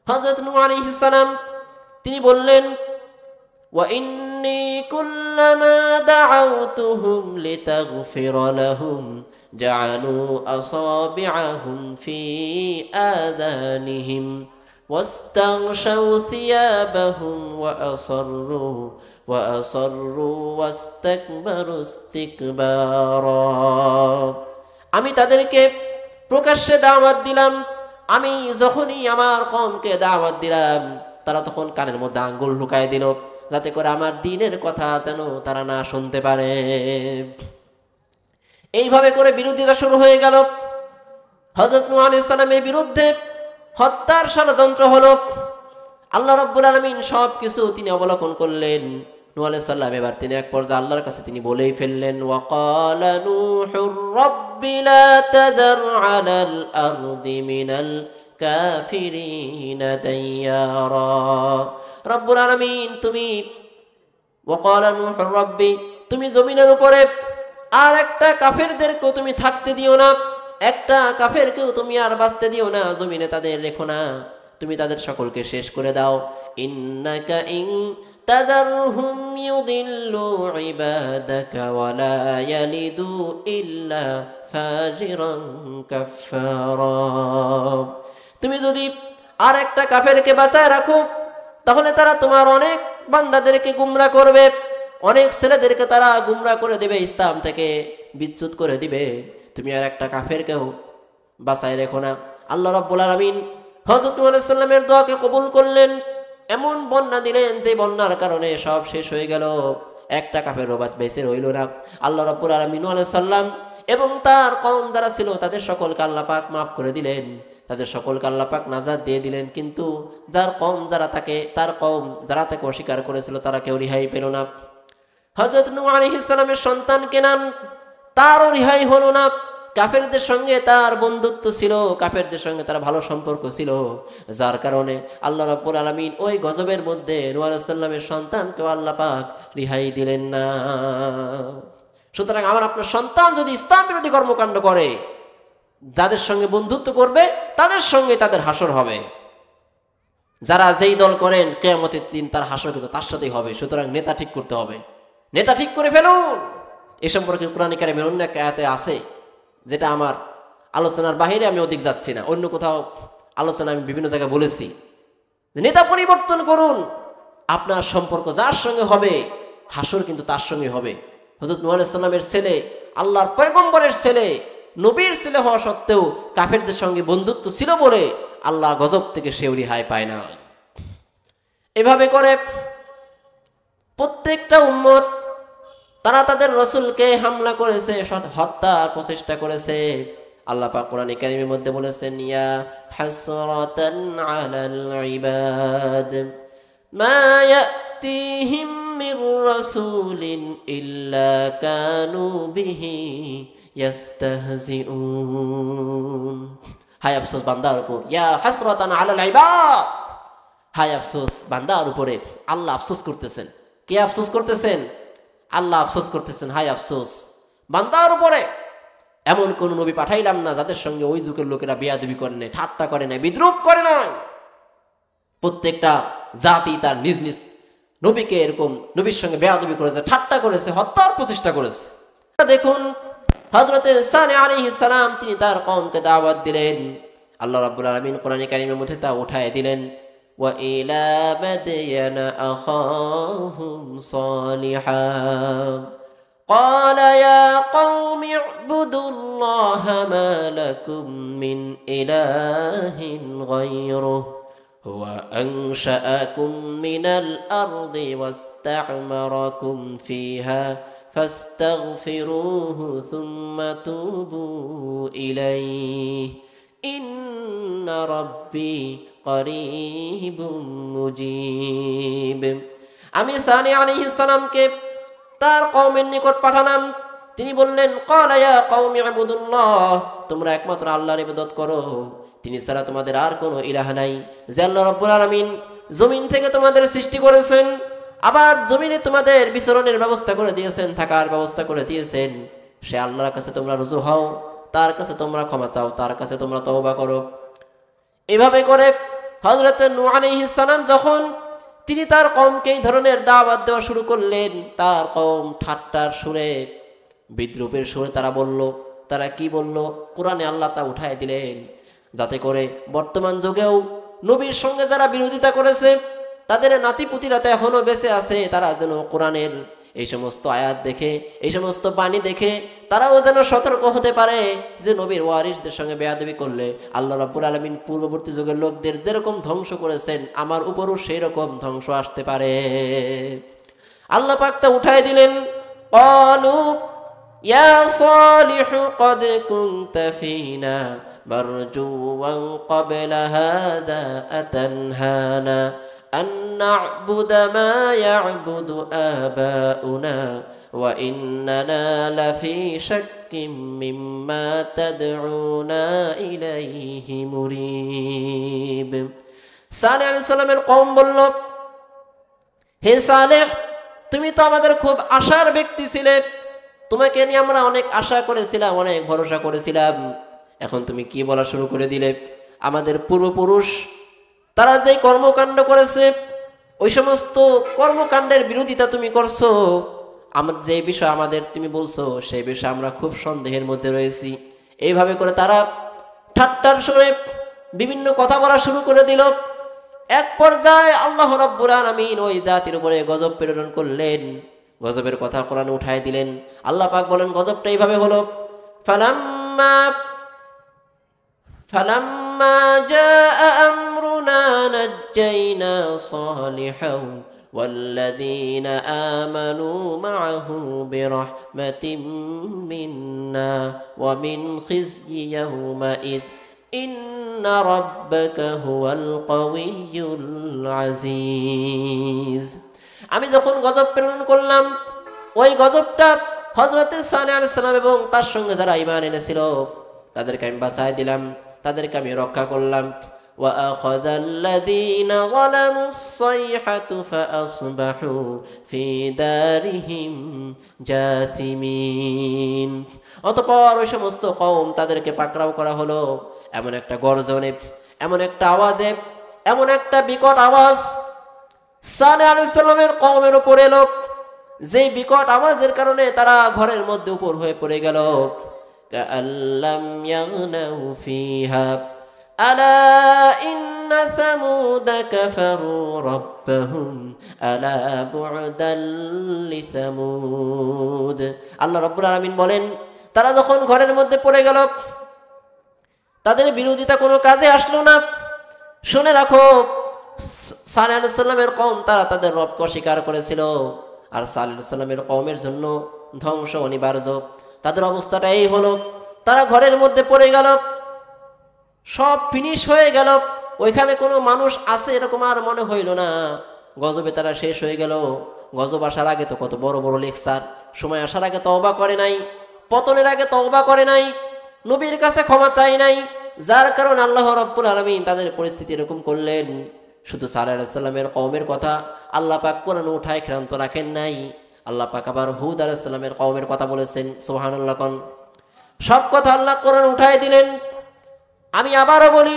হযরত নূহ আলাইহিস সালাম তিনি বললেন, ওয়া ইন্নী কুল্লামা দাআউতুহুম লিতাগফিরা লাহুম জাআলু আসাবিআহুম ফি আযানিহিম ওয়াস্তাগশাউ সিয়াবাহুম وأصروا واستكبروا استكبارا। আমি তাদেরকে প্রকাশ্যে দাওয়াত দিলাম, আমি যখনই আমার কওমকে দাওয়াত দিলাম, তারা তখন কানের মধ্যে আঙ্গুল ঢুকায় দিল, যাতে করে আমার দ্বীনের কথা যেন তারা না শুনতে পারে। এইভাবে করে বিরোধিতা শুরু হয়ে গেল। হযরত নূহ আলাইহিস সালামের বিরুদ্ধে হত্যার ষড়যন্ত্র হলো। আল্লাহ রাব্বুল আলামিন সব কিছু তিনি অবলোকন করলেন। নূহ আলাইহিস সালাম এবার তিনি এক পর্যায়ে আল্লাহর কাছে তিনি বলেই ফেললেন, ওয়া ক্বালা নূহুর রাব্বি লা তাযার আলাল আরদি মিনাল কাফিরিনা দাইয়ারা। রব্বুল আলামিন তুমি, ওয়া ক্বালা নূহুর রাব্বি, তুমি জমিনের উপরে আর একটা কাফেরদেরকেও তুমি থাকতে দিও না, একটা কাফেরকেও তুমি আর বাঁচতে দিও না, জমিনে তাদের রেখো না, তুমি তাদের সকলকে শেষ করে দাও। ইন্নাকা ইন তাযারহুম ইউদিল্লু ইবাদাকা ওয়া লা ইয়ালিদু ইল্লা ফাজিরান কাফফারা। তুমি যদি আর একটা কাফেরকে বাঁচায় রাখো, তাহলে তারা তোমার অনেক বান্দাদেরকে গুমরাহ করবে, অনেক ছেলেদেরকে তারা গুমরাহ করে দিবে, ইসলাম থেকে বিচ্যুত করে দিবে। তুমি আর একটা কাফেরকেও বাঁচায় রেখো না। আল্লাহ রাব্বুল আলামিন হযরত নূহ আলাইহিস সালামের দোয়াকে কবুল করলেন, এমন বন্যা দিলেন যে বন্যার কারণে সব শেষ হয়ে গেল, একটা কাফের রবাস বেঁচে রইল না। আল্লাহ রাব্বুল আলামিন নূহ আলাইহিস সালাম এবং তার কওম যারা ছিল তাদের সকলকে আল্লাহ পাক মাফ করে দিলেন, তাদের সকলকে আল্লাহ পাক নাজাত দিয়ে দিলেন। কিন্তু যার কওম যারা তার কওম যারা তাকে অস্বীকার করেছিল তারা কেউ রেহাই পেল না। হযরত নূহ আলাইহিস সালামের সন্তান কেনান, তারও রেহাই হলো না। কাফেরদের সঙ্গে তার বন্ধুত্ব ছিল, কাফেরদের সঙ্গে তার ভালো সম্পর্ক ছিল, যার কারণে আল্লাহ রাব্বুল আলামিন ওই গজবের মধ্যে নূহ আলাইহিস সালামের সন্তানকেও আল্লাহ পাক রেহাই দিলেন না। সুতরাং আমার আপনার সন্তান যদি ইসলাম বিরোধী কর্মকাণ্ড করে, যাদের সঙ্গে বন্ধুত্ব করবে তাদের সঙ্গে তাদের হাসর হবে। যারা যেই দল করেন কিয়ামতের দিন তার হাসর কিন্তু তার সাথেই হবে। সুতরাং নেতা ঠিক করতে হবে, নেতা ঠিক করে ফেলুন। এ সম্পর্কে কোরআনে কারিমের অন্য এক আয়াতে আছে, যেটা আমার আলোচনার বাহিরে, আমি অধিক যাচ্ছি না, অন্য কোথাও আলোচনা আমি বিভিন্ন জায়গায় বলেছি। নেতা পরিবর্তন করুন, আপনার সম্পর্ক যার সঙ্গে হবে হাসর কিন্তু তার সঙ্গে হবে। হযরত নূহ আলাইহিস সালামের ছেলে, আল্লাহর পয়গম্বরের ছেলে নবীর ছেলে হওয়া সত্ত্বেও কাফেরদের সঙ্গে বন্ধুত্ব ছিল বলে আল্লাহ গজব থেকে সেও রেহাই পায় না। এভাবে করে প্রত্যেকটা উম্মত তারা তাদের রাসূলকে হামলা করেছে, হত্যার প্রচেষ্টা করেছে। আল্লাহ পাক কোরআনে কারীমের মধ্যে বলেছেন, ইয়া হাসরাতান আলাল ইবাদ মা ইয়াতিহিম মির রাসূলিন ইল্লা কানু বিহি ইয়াস্তাহজিউন। হায় আফসোস বান্দার উপর, ইয়া হাসরাতান আলাল ইবাদ, হায় আফসোস বান্দার উপরে। আল্লাহ আফসোস করতেছেন। কে আফসোস করতেছেন? আল্লাহ আফসোস করতেছেন। হায় আফসোস বান্দার উপরে, এমন কোন নবী পাঠাইলাম না যাদের সঙ্গে ওই যুগের লোকেরা বেয়াদবি করে নাই, ঠাট্টা করে নাই, বিদ্রুপ করে নাই। প্রত্যেকটা জাতি তার নিজ নিজ নবীকে এরকম নবীর সঙ্গে বেয়াদবি করেছে, ঠাট্টা করেছে, হত্যার প্রচেষ্টা করেছে। দেখুন হযরতে সালেহ আলাইহিস সালাম তিনি তার কওমকে দাওয়াত দিলেন। আল্লাহ রাব্বুল আলামিন কোরআনে কারীমের মধ্যে তা উঠায় দিলেন, ওয়া ইলা মাদয়ানা আখাহুম সালিহা قال يا قوم اعبدوا الله ما لكم من إله غيره هو أنشأكم من الأرض واستعمركم فيها فاستغفروه ثم توبوا إليه إن ربي قريب مجيب। আমি সালেহ আলাইহিস সালামকে তার কওমের নিকট পাঠালাম। তিনি বললেন, ক্বালা ইয়া কওমি ইবুদুল্লাহ, তোমরা একমাত্র আল্লাহর ইবাদত করো, তিনি ছাড়া তোমাদের আর কোনো ইলাহ নাই। যে আল্লাহ রাব্বুল আলামিন জমিন থেকে তোমাদের সৃষ্টি করেছেন, আবার জমিনে তোমাদের বিচরণের ব্যবস্থা করে দিয়েছেন, থাকার ব্যবস্থা করে দিয়েছেন, সে আল্লাহর কাছে তোমরা রুজু হও, তার কাছে তোমরা ক্ষমা চাও, তার কাছে তোমরা তওবা করো। এভাবে করে হযরত নূহ আলাইহিস সালাম যখন তিনি তার কওমকে এই ধরনের দাওয়াত দেওয়া শুরু করলেন, তার কওম ঠাট্টার সুরে, বিদ্রুপের সুরে তারা বলল। তারা কি বলল? কোরআনে আল্লাহ তা উঠায় দিলেন যাতে করে বর্তমান যুগেও নবীর সঙ্গে যারা বিরোধিতা করেছে তাদের নাতিপুতিরা তো এখনো বেঁচে আছে, তারা যেন কোরআনের এই সমস্ত আয়াত দেখে, এই সমস্ত বাণী দেখে তারাও যেন সতর্ক হতে পারে যে নবীর ওয়ারিসদের সঙ্গে বেয়াদবি করলে আল্লাহ রাব্বুল আলামিন পূর্ববর্তী যুগের লোকদের যেরকম ধ্বংস করেছেন আমার উপরও সেই রকম ধ্বংস আসতে পারে। আল্লাহ পাক তা উঠায় দিলেন। ক্বালু ইয়া সালিহু ক্বাদ কুনতা ফীনা মারজুওয়ান ক্বাবলা হাযা আতানহানা أن نعبد ما يعبد آباؤنا وإننا لفي شك مما تدعونا إليه مريب। সালেহ আলাইহিস সালামের কওম বলল, হে সালেহ, তুমি তো আমাদের খুব আশার ব্যক্তি ছিলে, তোমাকে নিয়ে আমরা অনেক আশা করেছিলাম, অনেক ভরসা করেছিলাম, এখন তুমি কি বলা শুরু করে দিলে? আমাদের পূর্বপুরুষ তারা যে কর্মকাণ্ড করেছে ওই সমস্ত কর্মকাণ্ডের বিরোধিতা তুমি করছো, আমাদের যে বিষয় আমাদের তুমি বলছো সেই বিষয়ে আমরা খুব সন্দেহের মধ্যে রয়েছি। এইভাবে করে তারা ঠাট্টার সুরে বিভিন্ন কথা বলা শুরু করে দিল। এক পর্যায়ে আল্লাহ রাব্বুল আলামিন ওই জাতির উপরে গজব প্রেরণ করলেন, গজবের কথা কোরআনে উঠায় দিলেন। আল্লাহ পাক বলেন গজবটা এইভাবে হলো, فلما جاء أمرنا نجينا صالحا والذين آمنوا معه برحمة منا ومن خزي يومئذ إن ربك هو القوي العزيز। আমি যখন গজব প্রেরণ করলাম ওই গজবটা হযরত সালেহ আলাইহিস সালাম এবং তার সঙ্গে যারা ঈমান এনেছিল তাদেরকে আমি বাঁচায় দিলাম, তাদেরকে আমি রক্ষা করলাম। ওয়া আখাযাল্লাযীনা যালামুস সাইহাতু ফাআসবাহু ফি দারিহিম জাসিমিন। অতঃপর ওই সমস্ত কওম তাদেরকে পাকড়াও করা হলো এমন একটা গর্জনে, এমন একটা আওয়াজে, এমন একটা বিকট আওয়াজ সালেহ আলাইহিস সালামের কওমের উপর এলো, যেই বিকট আওয়াজের কারণে তারা ঘরের মধ্যে উপর হয়ে পড়ে গেল। كألم يغنوا فيها ألا إن ثمود كفروا ربهم ألا بعدا لثمود। আল্লাহ রাব্বুল আলামিন বলেন তারা যখন ঘরের মধ্যে পড়ে গেল, তাদের বিরোধিতা কোনো কাজে আসলো না। শুনে রাখো, সালেহ আলাইহিস সালামের কওম তারা তাদের রবকে অস্বীকার করেছিল, আর সালেহ আলাইহিস সালামের কওমের জন্য ধ্বংস অনিবার্য। তাদের অবস্থাটা এই হলো, তারা ঘরের মধ্যে পড়ে গেল, সব ফিনিশ হয়ে গেল, ওইখানে কোনো মানুষ আছে এরকম আর মনে হইল না। গজবে তারা শেষ হয়ে গেল। গজব আসার আগে তো কত বড় বড় লেকচার, সময় আসার আগে তওবা করে নাই, পতনের আগে তওবা করে নাই, নবীর কাছে ক্ষমা চাই নাই, যার কারণে আল্লাহ রাব্বুল আলামিন তাদের পরিস্থিতি এরকম করলেন। শুধু সালেহ আলাইহিস সালামের কওমের কথা আল্লাহ পাক কোরআনে উঠায় ক্ষান্ত রাখেন নাই, আল্লাহ পাক আবার হুদ আলাইহিস সালামের কওমের কথা বলেছেন। সুবহানাল্লাহ কোন সব কথা আল্লাহ কোরআনে উঠায় দিলেন। আমি আবারও বলি,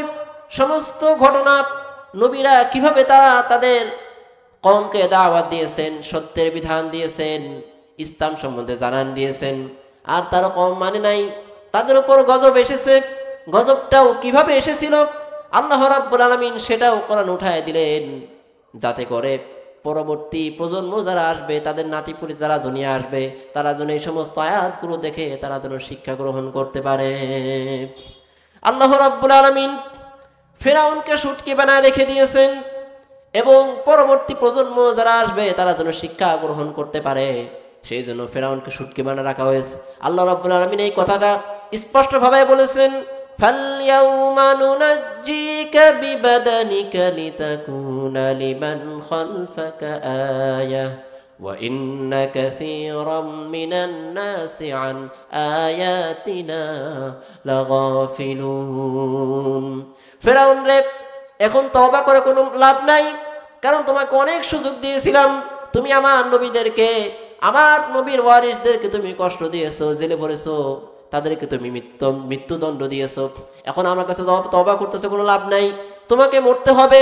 সমস্ত ঘটনা নবীরা কিভাবে তারা তাদের কওমকে দাওয়াত দিয়েছেন, সত্যের বিধান দিয়েছেন, ইসলাম সম্বন্ধে জানান দিয়েছেন, আর তারা কওম মানে নাই, তাদের উপর গজব এসেছে। গজবটাও কিভাবে এসেছিল আল্লাহ রাব্বুল আলামিন সেটাও কোরআন উঠায় দিলেন, যাতে করে পরবর্তী প্রজন্ম যারা আসবে, তাদের নাতিপুতি যারা দুনিয়া আসবে, তারা যেন এই সমস্ত আয়াতগুলো দেখে তারা যেন শিক্ষা গ্রহণ করতে পারে। আল্লাহ রাব্বুল আলামিন ফিরআউনকে শুটকি বানায় রেখে দিয়েছেন, এবং পরবর্তী প্রজন্ম যারা আসবে তারা যেন শিক্ষা গ্রহণ করতে পারে, সেই জন্য ফিরআউনকে শুটকি বানায় রাখা হয়েছে। আল্লাহ রাব্বুল আলামিন এই কথাটা স্পষ্টভাবে বলেছেন, ফালইয়াউমা নুনাজ্জিকা বিবাদানিকা লিতাকুনা লিমান খালফাকা আয়াহ ওয়া ইন্না কাসীরাম মিনান নাসি আন আয়াতিনা লাগাফিলুন। ফিরআউন রে, এখন তওবা করে কোনো লাভ নাই, কারণ তোমাকে অনেক সুযোগ দিয়েছিলাম, তুমি আমার নবীদেরকে, আমার নবীর ওয়ারিসদেরকে তুমি কষ্ট দিয়েছো, জেলে ভরেছো, তাদেরকে তুমি মৃত্যুদণ্ড দিয়েছো। এখন আমার কাছে তওবা করতেছে কোনো লাভ নাই, তোমাকে মরতে হবে।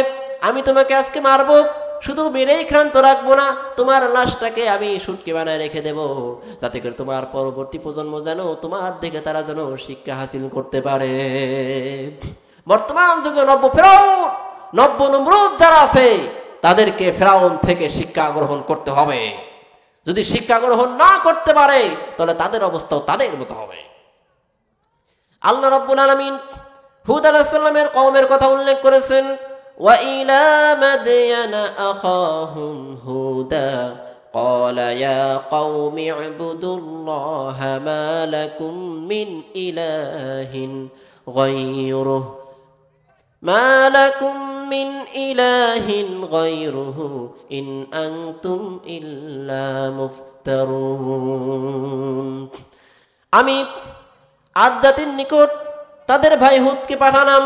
আমি তোমাকে আজকে মারবো, শুধু মেরেই ক্ষান্ত রাখবো না, তোমার লাশটাকে আমি শুটকি বানায় রেখে দেব, যাতে করে তোমার পরবর্তী প্রজন্ম যেন তোমার দেখে তারা যেন শিক্ষা হাসিল করতে পারে। বর্তমান যুগে নব্য ফেরাউন, নব্য নমরুদ যারা আছে, তাদেরকে ফেরাউন থেকে শিক্ষা গ্রহণ করতে হবে। যদি শিক্ষা গ্রহণ না করতে পারে, তাহলে তাদের অবস্থাও তাদের মতো হবে। আল্লাহ রাব্বুল আলামিন হুদ আলাইহিস সালামের কওমের কথা উল্লেখ করেছেন, ওয়া ইলা মাদয়ানা আখাহুম হুদা ক্বালা ইয়া কওমি ইবুদুল্লাহা মা লাকুম মিন ইলাহিন গায়রুহু মা লাকুম মিন ইলাহিন গায়রুহু ইন আনতুম ইল্লা মুফতারুন। আমি আদ জাতির নিকট তাদের ভাই হুদকে পাঠালাম,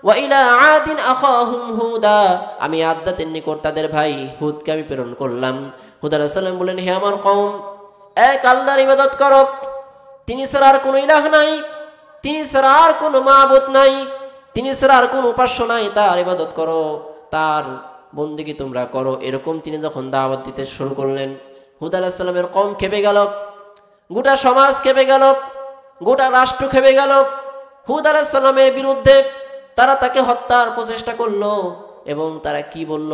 ওয়া ইলা আদিন আখাহুম হুদা, আমি আদ জাতির নিকট তাদের ভাই হুদকে আমি প্রেরণ করলাম। হুদ আলাইহিস সালাম বলেন, হে আমার কওম, এক আল্লাহর ইবাদত করো, তিনি ছাড়া আর কোনো ইলাহ নাই, তিনি ছাড়া আর কোনো মাবুদ নাই, তিনি ছাড়া আর কোনো উপাস্য নাই, তার ইবাদত করো, তার বন্দেগী তোমরা করো। এরকম তিনি যখন দাওয়াত দিতে শুরু করলেন, হুদ আলাইহিস সালামের কওম খেপে গেল, গোটা সমাজ খেপে গেল, গোটা রাষ্ট্র খেপে গেল। হুদ আলাইহিস সালামের বিরুদ্ধে তারা তাকে হত্যার প্রচেষ্টা করলো, এবং তারা কি বলল,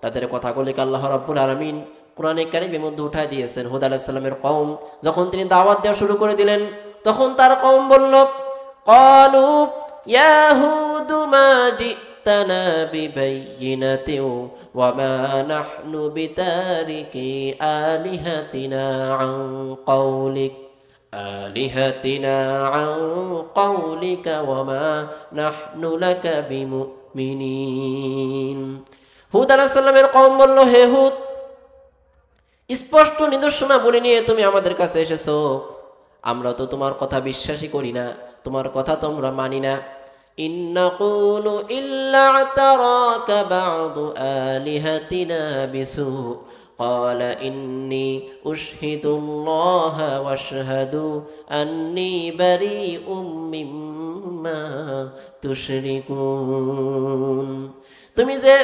তাদের কথাগুলিকে আল্লাহ রাব্বুল আলামিন কোরআনে কারীমের মধ্যে উঠায় দিয়েছেন। হুদ আলাইহিস সালামের কওম যখন তিনি দাওয়াত দেওয়া শুরু করে দিলেন, তখন তার কওম বলল, ক্বালু ইয়া হুদ মা জিতানা বিবাইয়িনাতিন ওয়া মা নাহনু বিতারিকি আলিহাতিনা আন কওলিক ওয়া মা নাহনু লাকা বিমুমিনিন। হুদ আলাইহিস সালামের কওম বলল, হে হুদ, স্পষ্ট নিদর্শনাবলী নিয়ে তুমি আমাদের কাছে এসেছো, আমরা তো তোমার কথা বিশ্বাসই করি না, তোমার কথা তো আমরা মানি না। ইন্নাকুলু ইল্লা তারাকা বা'দু আলিহাতিনা বিসু قال إني أشهد الله واشهدوا أني بريء مما تشركون। তুমি যে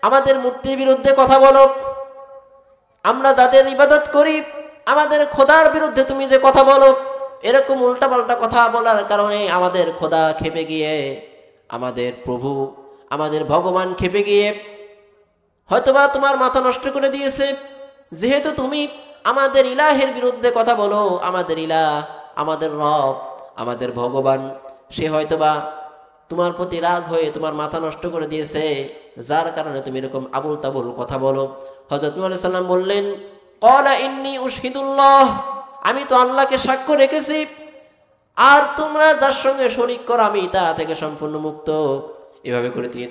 আমাদের মূর্তির বিরুদ্ধে কথা বলো, আমরা যাদের ইবাদত করি, আমাদের খোদার বিরুদ্ধে তুমি যে কথা বলো, এরকম উল্টাপাল্টা কথা বলার কারণে আমাদের খোদা খেপে গিয়ে, আমাদের প্রভু, আমাদের ভগবান খেপে গিয়ে হয়তোবা তোমার মাথা নষ্ট করে দিয়েছে। যেহেতু তুমি আমাদের ইলাহের বিরুদ্ধে কথা বলো, আমাদের ইলাহ আমাদের রব, আমাদের ভগবান, সে হয়তোবা তোমার প্রতি রাগ হয়ে তোমার মাথা নষ্ট করে দিয়েছে, যার কারণে তুমি এরকম আবুল তাবুল কথা বলো। হযরত নূহ আলাইহিস সালাম বললেন, ক্বালা ইন্নী উশহিদুল্লাহ, আমি তো আল্লাহকে সাক্ষ্য রেখেছি, আর তোমরা যার সঙ্গে শরীক করো আমি তা থেকে সম্পূর্ণ মুক্ত। এভাবে করে তিনি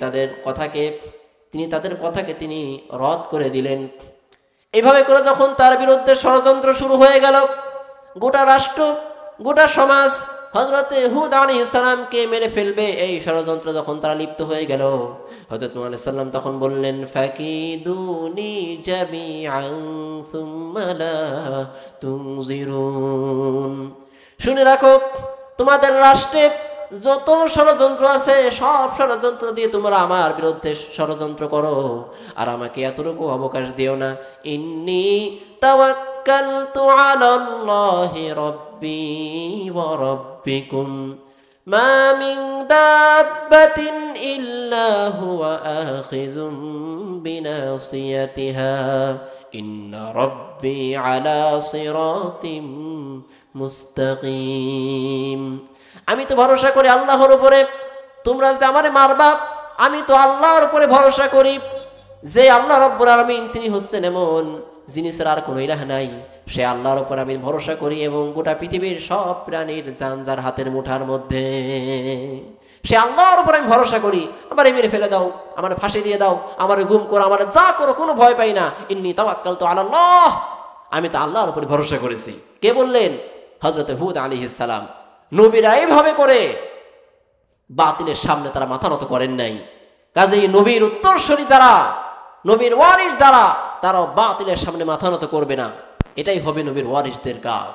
তাদের কথাকে তিনি রদ করে দিলেন। এভাবে করে যখন তার বিরুদ্ধে ষড়যন্ত্র শুরু হয়ে গেল, গোটা রাষ্ট্র, গোটা সমাজ হযরতে হুদ আলাইহিস সালামকে মেরে ফেলবে, এই ষড়যন্ত্র যখন তারা লিপ্ত হয়ে গেল, হযরত নূহ আলাইহিস সালাম তখন বললেন, ফাকিদুনি জামিআন সুম্মা লা তুনজিরুন, শুনে রাখো, তোমাদের রাষ্ট্রে যত ষড়যন্ত্র আছে সব ষড়যন্ত্র দিয়ে তোমরা আমার বিরুদ্ধে ষড়যন্ত্র করো, আর আমাকে এতটুকু অবকাশ দিও না। ইন্নী তাওয়াক্কালতু আলাল্লাহি রাব্বি ওয়া রাব্বিকুম মা মিন দাব্বাতিন ইল্লা হুয়া আখিযুম বিনাসিয়াতিহা ইন্না রাব্বি আলা সিরাতিম মুস্তাকিম। আমি তো ভরসা করি আল্লাহর উপরে, তোমরা যে আমারে মারবা, আমি তো আল্লাহর উপরে ভরসা করি, যে আল্লাহ রাব্বুল আলামিন তিনি হচ্ছেন এমন জিনিসের আর কোনো ইলাহ নাই, সে আল্লাহর উপর আমি ভরসা করি, এবং গোটা পৃথিবীর সব প্রাণীর জান যার হাতের মুঠার মধ্যে, সে আল্লাহর উপর আমি ভরসা করি। আমার মেরে ফেলে দাও, আমার ফাঁসি দিয়ে দাও, আমার গুম করো, আমার যা করো, কোনো ভয় পাই না। ইন্নী তাওয়াক্কালতু আলাল্লাহ, আমি তো আল্লাহর উপর ভরসা করেছি। কে বললেন? হযরত হুদ আলাইহিস সালাম। নবীরা এইভাবে করে বাতিলের সামনে তারা মাথা নত করেন নাই। কাজেই নবীর উত্তরসূরি যারা, নবীর ওয়ারিস যারা, তারা বাতিলের সামনে মাথা নত করবে না। এটাই হবে নবীর ওয়ারিসদের কাজ।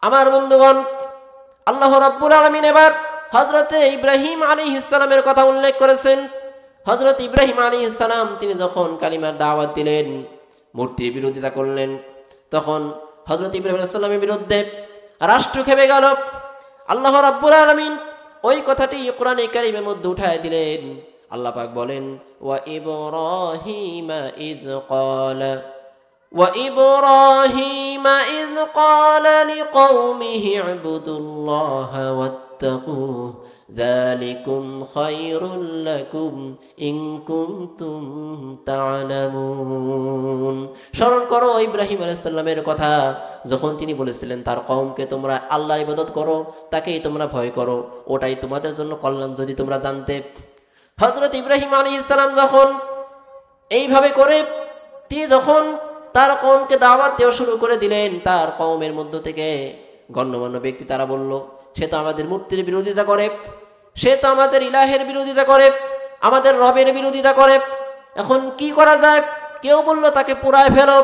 আমার বন্ধুগণ, আল্লাহ রাব্বুল আলামিন এবার হযরত ইব্রাহিম আলাইহিস সালামের কথা উল্লেখ করেছেন। হযরত ইব্রাহিম আলাইহিস সালাম তিনি যখন কালিমার দাওয়াত দিলেন, মূর্তির বিরোধিতা করলেন, তখন হযরত ইব্রাহিম আলাইহিস সালামের বিরুদ্ধে রাষ্ট্র খেপে গেল। আল্লাহ রাব্বুল আলামিন ওই কথাটি কোরআনে কারীমের মধ্যে উঠায় দিলেন। আল্লাহ পাক বলেন, ওয়া ইব্রাহিমা ইয ক্বালা লিকওমিহি ইবুদুল্লাহা ওয়াত্তাকুহু যালিকুম খায়রুল লাকুম ইন কুনতুম তা'লামুন। স্মরণ করো ইব্রাহিম আলাইহিস সালামের কথা, যখন তিনি বলেছিলেন তার কওমকে, তোমরা আল্লাহর ইবাদত করো, তাকেই তোমরা ভয় করো, ওটাই তোমাদের জন্য কল্যাণ যদি তোমরা জানতে। হযরত ইব্রাহিম আলাইহিস সালাম যখন এইভাবে করে তিনি যখন তার কওমকে দাওয়াত দেওয়া শুরু করে দিলেন, তার কওমের মধ্য থেকে গণ্যমান্য ব্যক্তি তারা বলল, সে তো আমাদের মূর্তির বিরোধিতা করে, সে তো আমাদের ইলাহের বিরোধিতা করে, আমাদের রবের বিরোধিতা করে, এখন কি করা যায়? কেউ বলল তাকে পুরায় ফেলো,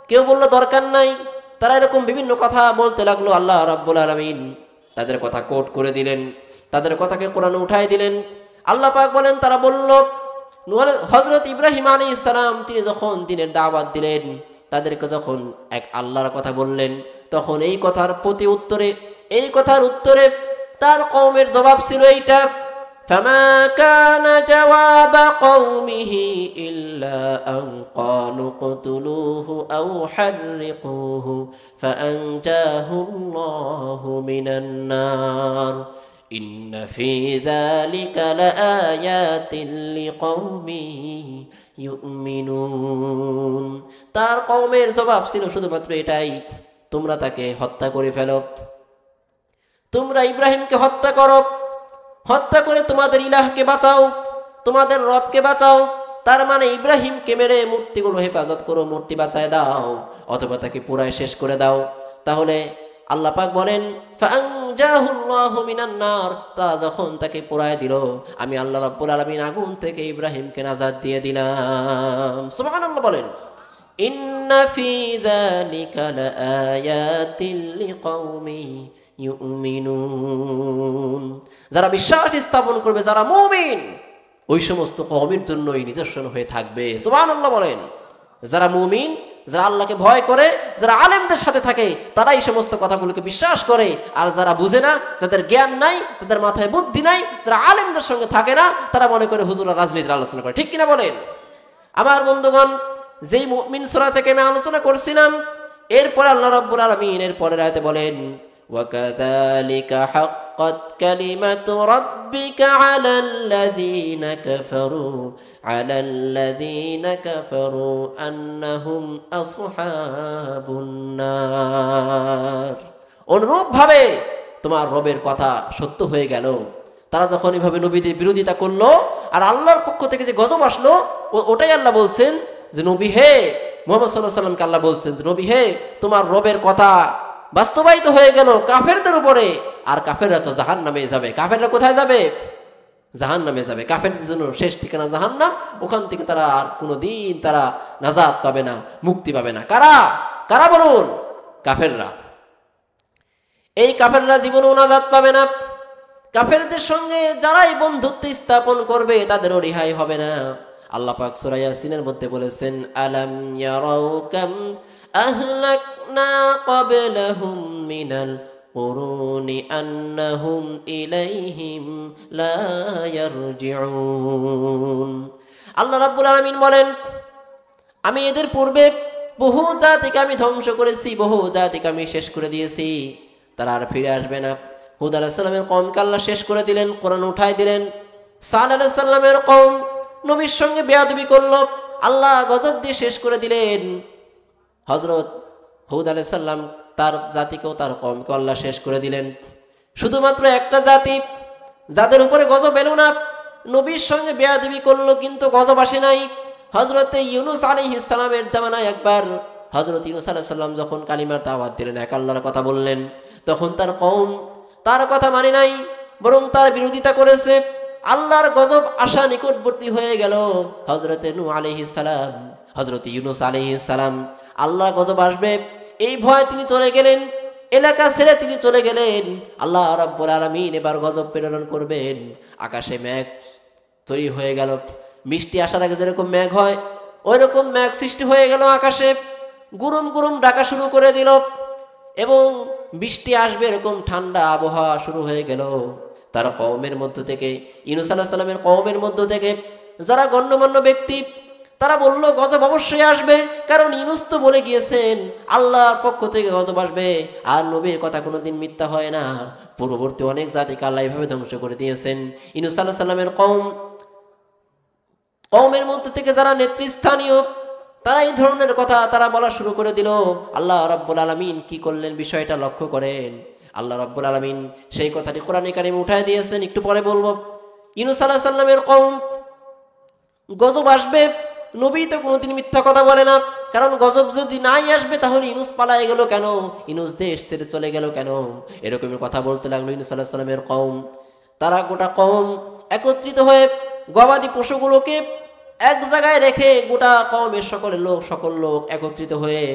কেউ বলল দরকার নাই। তারা এরকম বিভিন্ন কথা বলতে লাগলো। আল্লাহ রাব্বুল আলামিন তাদের কথা কোট করে দিলেন, তাদের কথাকে কোরআনে উঠায় দিলেন। আল্লাহ পাক বলেন, তারা বলল, হযরত ইব্রাহিম আলাইহিস সালাম তিনি যখন দিনের দাওয়াত দিলেন, তাদেরকে যখন এক আল্লাহর কথা বললেন, তখন এই কথার উত্তরে তার কওমের জবাব ছিল এইটা, ফামা কানা জওয়াব কওমিহি ইল্লা আন ক্বালু কতুলুহু আও হাররিকুহু ফাআনজাহুল্লাহু মিনান নার ইন্না ফি যালিকা লাআয়াতিন লিকওমিন ইউমিনুন। তার কওমের জবাব ছিল শুধুমাত্র এটাই, তোমরা তাকে হত্যা করে ফেলো, তোমরা ইব্রাহিমকে হত্যা করো, হত্যা করে তোমাদের ইলাহকে বাঁচাও, তোমাদের রবকে বাঁচাও। তার মানে ইব্রাহিমকে মেরে মূর্তিগুলো হেফাজত করো, মূর্তি বাঁচায় দাও, অথবা তাকে পুরায় শেষ করে দাও। তাহলে আল্লাহ পাক বলেন, ফাআনজাহুল্লাহু মিনান নার, তারা যখন তাকে পুরায় দিল, আমি আল্লাহ রাব্বুল আলামিন আগুন থেকে ইব্রাহিমকে নাজাত দিয়ে দিলাম। সুবহানাল্লাহ বলেন। ইন্না ফি যালিকা লাআয়াতিন লিকওমিন ইউমিনুন। যারা বিশ্বাস স্থাপন করবে, যারা মুমিন, ওই সমস্ত কওমের জন্যই নিদর্শন হয়ে থাকবে। সুবহানাল্লাহ বলেন। যারা মুমিন, যারা আল্লাহকে ভয় করে, যারা আলেমদের সাথে থাকে, তারা এই সমস্ত কথাগুলোকে বিশ্বাস করে। আর যারা বুঝে না, যাদের জ্ঞান নাই, যাদের মাথায় বুদ্ধি নাই, যারা আলেমদের সঙ্গে থাকে না, তারা মনে করে হুজুররা রাজনীতির আলোচনা করে। ঠিক কিনা বলেন? আমার বন্ধুগণ, যেই মুমিন সূরা থেকে আমি আলোচনা করছিলাম, এরপর আল্লাহ রাব্বুল আলামিন এর পরের আয়াতে বলেন ওয়াকাযালিকা হাক্কাত কালিমাতু রাব্বিকা আলাল্লাযীনা কাফারু আন্নাহুম আসহাবুন নার। অনুরূপভাবে তোমার রবের কথা সত্য হয়ে গেল। তারা যখন এইভাবে নবীদের বিরোধিতা করলো আর আল্লাহর পক্ষ থেকে যে গজব আসলো ওটাই আল্লাহ বলছেন যে নবী হে, মুহাম্মদ সাল্লাল্লাহু আলাইহি ওয়াসাল্লামকে আল্লাহ বলছেন যে নবী হে, তোমার রবের কথা বাস্তবায়িত হয়ে গেল কাফেরদের উপরে। আর কাফেররা তো জাহান্নামে যাবে। কাফেররা কোথায় যাবে? জাহান্নামে যাবে। কাফেরদের জন্য শেষ ঠিকানা জাহান্নাম। ওখান থেকে তারা আর কোনোদিন তারা নাজাত পাবে না, মুক্তি পাবে না। কারা কারা বলুন? কাফেররা। এই কাফেররা জীবনেও নাজাত পাবে না। কাফেরদের সঙ্গে যারাই বন্ধুত্ব স্থাপন করবে তাদেরও রেহাই হবে না। আল্লাহ পাক সূরা ইয়াসিনের মধ্যে বলেছেন আলাম ইয়ারাউ কাম আহলাকনা ক্বাবলাহুম মিনাল কুরুনি আন্নাহুম ইলাইহিম লা ইয়ারজিউন। আল্লাহ রাব্বুল আলামিন বলেন আমি এদের পূর্বে বহু জাতিকে আমি ধ্বংস করেছি, বহু জাতিকে আমি শেষ করে দিয়েছি, তারা আর ফিরে আসবে না। হুদ আলাইহিস সালামের কওমকে আল্লাহ শেষ করে দিলেন, কোরআন উঠাই দিলেন। সালেহ আলাইহিস সালামের কওম নবীর সঙ্গে বেয়াদবি করলো, আল্লাহ গজব দিয়ে শেষ করে দিলেন। হযরত হুদ আলাইহিস সালাম তার জাতিকেও তার কওমকে আল্লাহ শেষ করে দিলেন। শুধুমাত্র একটা জাতি যাদের উপরে গজব এলো না, নবীর সঙ্গে বেয়াদবি করলো কিন্তু গজব আসে নাই। হযরত ইউনূস আলাইহিস সালামের জামানায় একবার হযরত ইউনূস আলাইহিস সালাম যখন কালিমার দাওয়াত দিলেন, এক আল্লাহর কথা বললেন, তখন তার কওম তার কথা মানে নাই, বরং তার বিরোধিতা করেছে। আল্লাহর গজব আসা নিকটবর্তী হয়ে গেল। হযরত নূহ আলাইহিস সালাম, হযরত ইউনূস আলাইহিস সালাম আল্লাহর গজব আসবে এই ভয়ে তিনি চলে গেলেন, এলাকা ছেড়ে তিনি চলে গেলেন। আল্লাহ রাব্বুল আলামিন এবার গজব প্রেরণ করবেন। আকাশে মেঘ তৈরি হয়ে গেল। বৃষ্টি আসার আগে যেরকম মেঘ হয় ওই রকম মেঘ সৃষ্টি হয়ে গেল। আকাশে গুরুম গুরুম ডাকা শুরু করে দিল এবং বৃষ্টি আসবে এরকম ঠান্ডা আবহাওয়া শুরু হয়ে গেল। তার কওমের মধ্য থেকে, ইউনূস আলাইহিস সালামের কওমের মধ্য থেকে যারা গণ্যমান্য ব্যক্তি, তারা বলল গজব অবশ্যই আসবে, কারণ ইউনূস তো বলে গিয়েছেন আল্লাহর পক্ষ থেকে গজব আসবে, আর নবীর কথা কোনোদিন মিথ্যা হয় না। পূর্ববর্তী অনেক জাতিকে আল্লাহ এইভাবে ধ্বংস করে দিয়েছেন। ইউনূস আলাইহিস সালামের কওমের মধ্যে থেকে যারা নেতৃস্থানীয়, তারা এই ধরনের কথা তারা বলা শুরু করে দিল। আল্লাহ রাব্বুল আলামিন কি করলেন বিষয়টা লক্ষ্য করেন। আল্লাহ রাব্বুল আলামিন সেই কথাটি কোরআনে কারিমে উঠায় দিয়েছেন, একটু পরে বলবো। ইউনূস আলাইহিস সালামের কওম গজব আসবে, নবী তো কোনোদিন মিথ্যা কথা বলে না, কারণ গজব যদি নাই আসবে তাহলে ইউনূস পালায়ে গেল কেন, ইউনূস দেশ ছেড়ে চলে গেল কেন, এরকমের কথা বলতে লাগলো ইউনূস আলাইহিস সালামের কওম। তারা গোটা কওম একত্রিত হয়ে গবাদি পশুগুলোকে এক জায়গায় রেখে গোটা কওমের সকল লোক একত্রিত হয়ে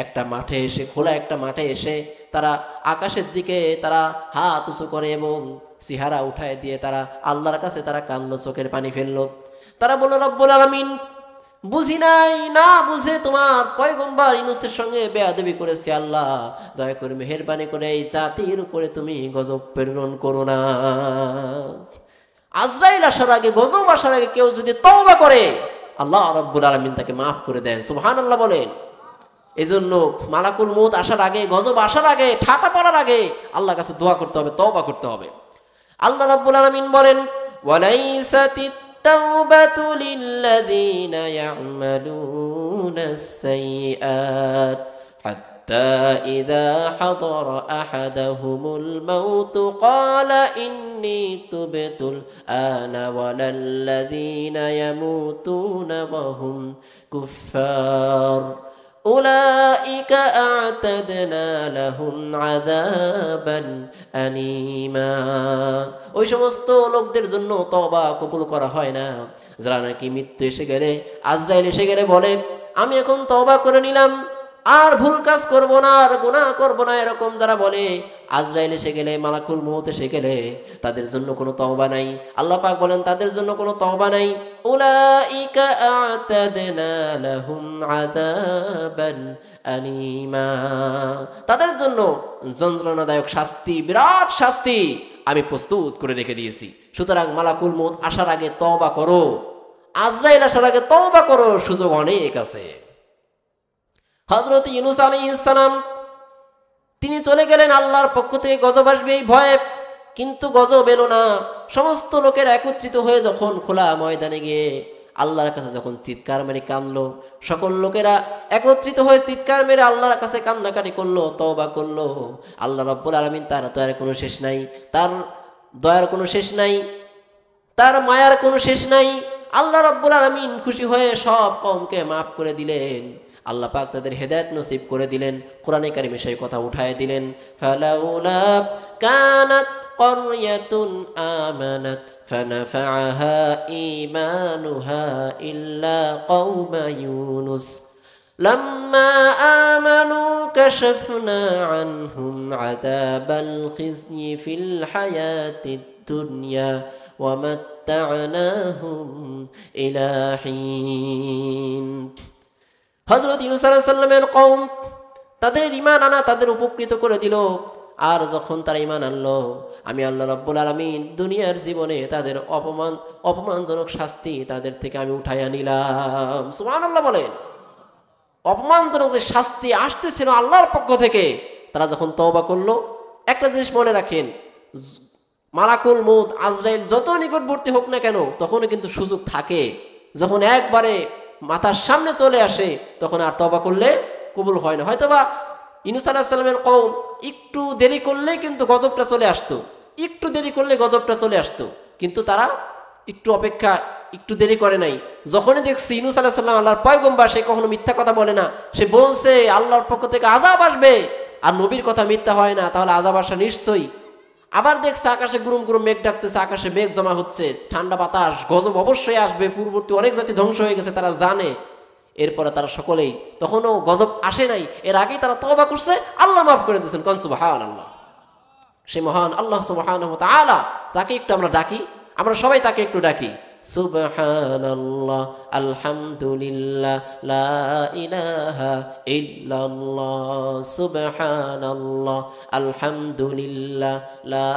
একটা মাঠে এসে, খোলা একটা মাঠে এসে তারা আকাশের দিকে তারা হাত উঁচু করে এবং চেহারা উঠায় দিয়ে তারা আল্লাহর কাছে তারা কান্না, চোখের পানি ফেললো। তারা বলল রব্বুল আলামিন, বুঝি নাই, না বুঝে তোমার পয়গম্বর ইউনূসের সঙ্গে বেয়াদবি করেছে। আল্লাহ দয়া করে মেহেরবানি করে এই জাতির উপরে তুমি গজব প্রেরণ করো না। আজরাইল আসার আগে, গজব আসার আগে কেউ যদি তওবা করে আল্লাহ রাব্বুল আলামিন তাকে মাফ করে দেন। সুবহানাল্লাহ বলেন। এজন্য মালাকুল মউত আসার আগে, গজব আসার আগে, ঠাটা পড়ার আগে আল্লাহর কাছে দোয়া করতে হবে, তওবা করতে হবে। আল্লাহ রাব্বুল আলামিন বলেন ওয়ালাইসাতিত তাওবাতু লিল্লাযীনা ইয়া'মালুনাস সাইয়্যাত হাত্তা ইযা হাদারা আহাদাহুমুল মাউতু ক্বালা ইন্নী তুবতুল আনা ওয়ালাল্লাযীনা ইয়ামুতুনা ওয়া হুম কুফফার উলাইকা আ'তাদনা লাহুম আযাবান আলীমা। ওই সমস্ত লোকদের জন্য তওবা কবুল করা হয় না যারা নাকি মৃত্যু এসে গেলে, আজরাইল এসে গেলে বলে আমি এখন তওবা করে নিলাম, আর ভুল কাজ করব না, আর গুনাহ করব না, এরকম যারা বলে আজরাইল এসে গেলে, মালাকুল মউত এসে গেলে তাদের জন্য কোনো তওবা নাই। আল্লাহ পাক বলেন তাদের জন্য কোনো তওবা নাই। উলাইকা আ'তাদনা লাহুম আযাবান আলীমা, তাদের জন্য যন্ত্রণাদায়ক শাস্তি, বিরাট শাস্তি আমি প্রস্তুত করে রেখে দিয়েছি। সুতরাং মালাকুল মউত আসার আগে তওবা করো, আজরাইল আসার আগে তওবা করো, সুযোগ অনেক আছে। হযরত ইউনূস আলাইহিস সালাম তিনি চলে গেলেন, আল্লাহর পক্ষ থেকে গজব আসবে এই ভয়ে, কিন্তু গজব এলো না। সমস্ত লোকেরা একত্রিত হয়ে যখন খোলা ময়দানে গিয়ে আল্লাহর কাছে যখন চিৎকার মেরে কাঁদলো, সকল লোকেরা একত্রিত হয়ে চিৎকার মেরে আল্লাহর কাছে কান্নাকাটি করলো, তওবা করলো। আল্লাহ রাব্বুল আলামিন তার দয়ার কোনো শেষ নাই, তার দয়ার কোনো শেষ নাই, তার মায়ার কোনো শেষ নাই। আল্লাহ রাব্বুল আলামিন খুশি হয়ে সব কওমকে মাফ করে দিলেন। আল্লাহ পাক তাদের হেদায়েত নসিব করে দিলেন। কোরআনে কারিমে সেই কথা উঠায় দিলেন, ফালাউলা কানাত ক্বরয়াতুন আমানাত ফানাফাআহা ঈমানুহা ইল্লা কওমা ইউনুস লাম্মা আমানু কাশাফনা আনহুম আযাবাল খিজয়ি ফিল হায়াতিদ দুনিয়া ওয়া মাত্তা'নাহুম ইলা হিন। হযরত ইউনূস আলাইহিস সালামের কওম তাদের ঈমান আনা তাদের উপকৃত করে দিল। আর যখন তারা ঈমান আনলো, আমি আল্লাহ রাব্বুল আলামিন দুনিয়ার জীবনে তাদের অপমানজনক শাস্তি তাদের থেকে আমি উঠাইয়া নিলাম। সুবহানাল্লাহ বলেন। অপমানজনক যে শাস্তি আসতেছিল আল্লাহর পক্ষ থেকে, তারা যখন তওবা করলো, একটা জিনিস মনে রাখেন, মালাকুল মউত আজরাইল যত নিকটবর্তী হোক না কেন, তখনও কিন্তু সুযোগ থাকে। যখন একবারে মাথার সামনে চলে আসে, তখন আর তওবা করলে কবুল হয় না। হয়তোবা ইউনূস আলাইহিস সালামের কওম একটু দেরি করলেই কিন্তু গজবটা চলে আসতো, একটু দেরি করলে গজবটা চলে আসতো, কিন্তু তারা একটু অপেক্ষা, একটু দেরি করে নাই। যখনই দেখছে ইউনূস আলাইহিস সালাম আল্লাহর পয়গম্বর, সে কখনো মিথ্যা কথা বলে না, সে বলছে আল্লাহর পক্ষ থেকে আযাব আসবে, আর নবীর কথা মিথ্যা হয় না, তাহলে আযাব আসা নিশ্চয়ই। আবার দেখছে আকাশে গুরুম গুরুম মেঘ ডাকতেছে, আকাশে মেঘ জমা হচ্ছে, ঠান্ডা বাতাস, গজব অবশ্যই আসবে, পূর্ববর্তী অনেক জাতি ধ্বংস হয়ে গেছে তারা জানে। এরপরে তারা সকলেই, তখনও গজব আসে নাই, এর আগেই তারা তওবা করছে, আল্লাহ মাফ করে দিয়েছেন। কোন সুবহানাল্লাহ। সে মহান আল্লাহ সুবহানাহু ওয়া তাআলা, তাকে একটু আমরা ডাকি, আমরা সবাই তাকে একটু ডাকি। সুবহানাল্লাহ, আলহামদুলিল্লাহ, লা ইলাহা ইল্লাল্লাহ। সুবহানাল্লাহ, আলহামদুলিল্লাহ, লা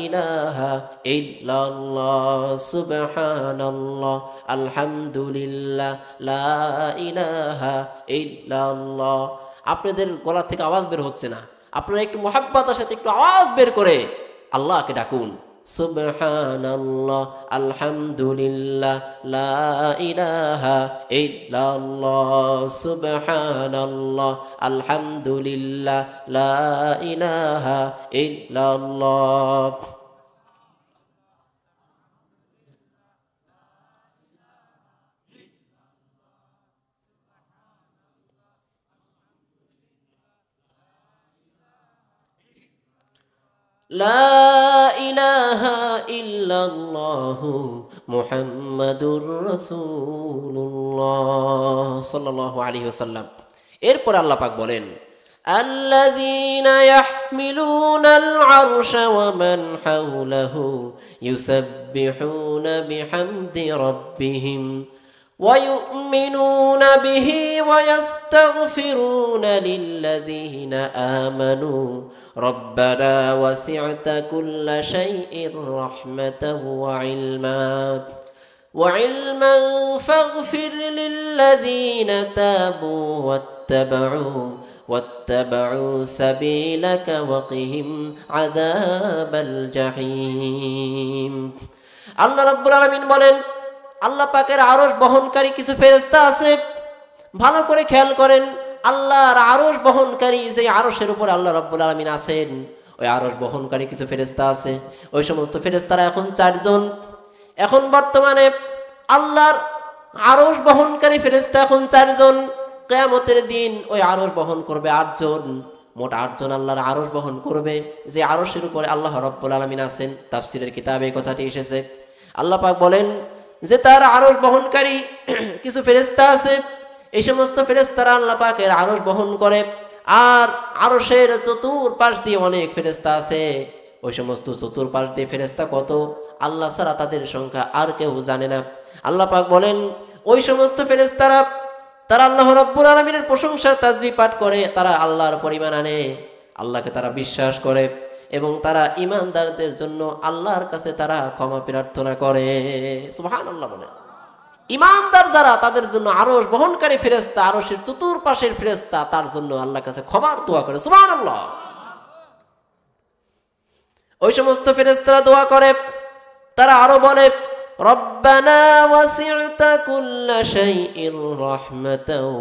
ইলাহা ইল্লাল্লাহ। সুবহানাল্লাহ, আলহামদুলিল্লাহ, লা ইলাহা ইল্লাল্লাহ। আপনাদের গলা থেকে আওয়াজ বের হচ্ছে না, আপনারা একটু মুহাব্বতের সাথে একটু আওয়াজ বের করে আল্লাহকে ডাকুন। সুবহানাল্লাহ, আলহামদুলিল্লাহ, লা ইলাহা ইল্লাল্লাহ। সুবহানাল্লাহ, আলহামদুলিল্লাহ, লা ইলাহা ইল্লাল্লাহ। লা ইলাহা ইল্লাল্লাহু মুহাম্মাদুর রাসূলুল্লাহ সাল্লাল্লাহু আলাইহি ওয়াসাল্লাম। এরপর আল্লাহ পাক বলেন, আল্লাযীনা ইয়াহমিলুনাল আরশা ওয়া মান হাওলাহু ইউসাব্বিহুনা বিহামদি রাব্বিহিম ওয়া ইউমিনুনা বিহি ওয়া ইস্তাগফিরুনা লিল্লাযীনা আমানু রব্বানা ওয়াসি'তা কুল্লা শাইইন রাহমাতাও ওয়া ইলমান ফাগফির লিল্লাযীনা তাবু ওয়াত্তাবা'ু সাবিলাকা ওয়াকিহিম আযাবাল জাহিম। আল্লাহ রাব্বুল আলামিন বলেন, আল্লাহ পাকের আরশ বহনকারী কিছু ফেরেশতা আছে। ভালো করে খেয়াল করেন, আল্লাহর আরশ বহনকারী যে আরশের উপর আল্লাহ রাব্বুল আলামিন আছেন, ওই আরশ বহনকারী কিছু ফেরেশতা আছে। ওই সমস্ত ফেরেশতারা এখন 4 জন। এখন বর্তমানে আল্লাহর আরশ বহনকারী ফেরেশতা এখন 4 জন। কিয়ামতের দিন ওই আরশ বহন করবে 8 জন। মোট 8 জন আল্লাহর আরশ বহন করবে, যে আরশের উপরে আল্লাহ রাব্বুল আলামিন আছেন। তাফসীরের কিতাবে এই কথাটি এসেছে। আল্লাহ পাক বলেন যে তার আরশ বহনকারী কিছু ফেরেশতা আছে। এই সমস্ত ফেরেশতারা আল্লাহ পাকের আরশ বহন করে। আর আরশের চতুর্পাশ দিয়ে অনেক ফেরেশতা আছে। ওই সমস্ত চতুর্পাশ দিয়ে ফেরেশতা কত, আল্লাহ ছাড়া তাদের সংখ্যা আর কেউ জানে না। আল্লাহ পাক বলেন, ওই সমস্ত ফেরেশতারা তারা আল্লাহ রাব্বুল আলামিনের প্রশংসার তাসবিহ পাঠ করে, তারা আল্লাহর উপর ঈমান আনে, আল্লাহকে তারা বিশ্বাস করে, এবং তারা ঈমানদারদের জন্য আল্লাহর কাছে তারা ক্ষমা প্রার্থনা করে। সুবহানাল্লাহ বলে। ইমানদার যারা তাদের জন্য আরশ বহনকারী ফেরেশতা, আরশের চতুর্পাশের ফেরেশতা তার জন্য আল্লাহর কাছে ক্ষমার দোয়া করে। সুবহানাল্লাহ। ওই সমস্ত ফেরেশতারা দোয়া করে, তারা আরো বলে রব্বানা ওয়াসি'তা কুল্লা শাইইন রাহমাতাও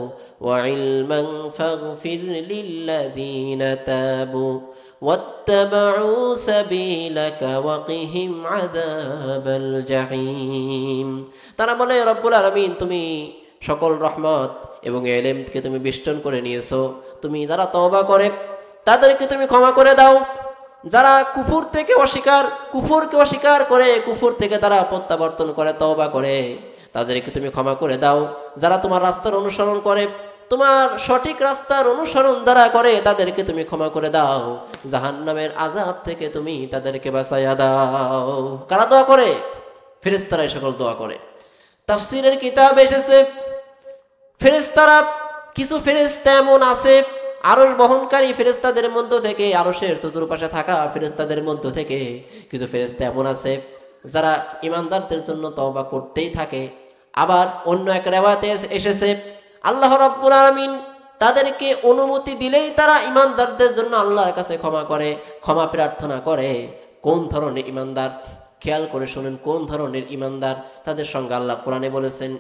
ওয়া ইলমান ফাগফির লিল্লাযীনা তাবু ওয়াত্তাবাউ সাবিলাকা ওয়া কিহিম আযাবাল জাহিম। তারা বলে রব্বুল আলামিন, তুমি সকল রহমত এবং ইলমকে তুমি বেষ্টন করে নিয়েছো, তুমি যারা তওবা করে তাদেরকে তুমি ক্ষমা করে দাও, যারা কুফরকে অস্বীকার করে কুফর থেকে তারা প্রত্যাবর্তন করে তওবা করে তাদেরকে তুমি ক্ষমা করে দাও, যারা তোমার রাস্তার অনুসরণ করে, তোমার সঠিক রাস্তার অনুসরণ যারা করে তাদেরকে তুমি ক্ষমা করে দাও, জাহান্নামের আযাব থেকে তুমি তাদেরকে বাঁচাইয়া দাও। কারা দোয়া করে? ফেরেশতারা সকল দোয়া করে। তাফসীরের কিতাবে এসেছে ফেরেশতারা, কিছু ফেরেশতা এমন আছে আরশ বহনকারী ফেরেশতাদের মধ্য থেকে, আরশের চতুর্পাশে থাকা ফেরেশতাদের মধ্য থেকে কিছু ফেরেশতা এমন আছে যারা ইমানদারদের জন্য তওবা করতেই থাকে। আবার অন্য এক riwayate এসেছে আল্লাহ রাব্বুল আলামিন তাদেরকে অনুমতি দিলেই তারা ইমানদারদের জন্য আল্লাহর কাছে ক্ষমা প্রার্থনা করে। কোন ধরনের ইমানদার? খেয়াল করে শুনেন, কোন ধরনের ইমানদার? তাদের সঙ্গে আল্লাহ কোরআনে বলেছেন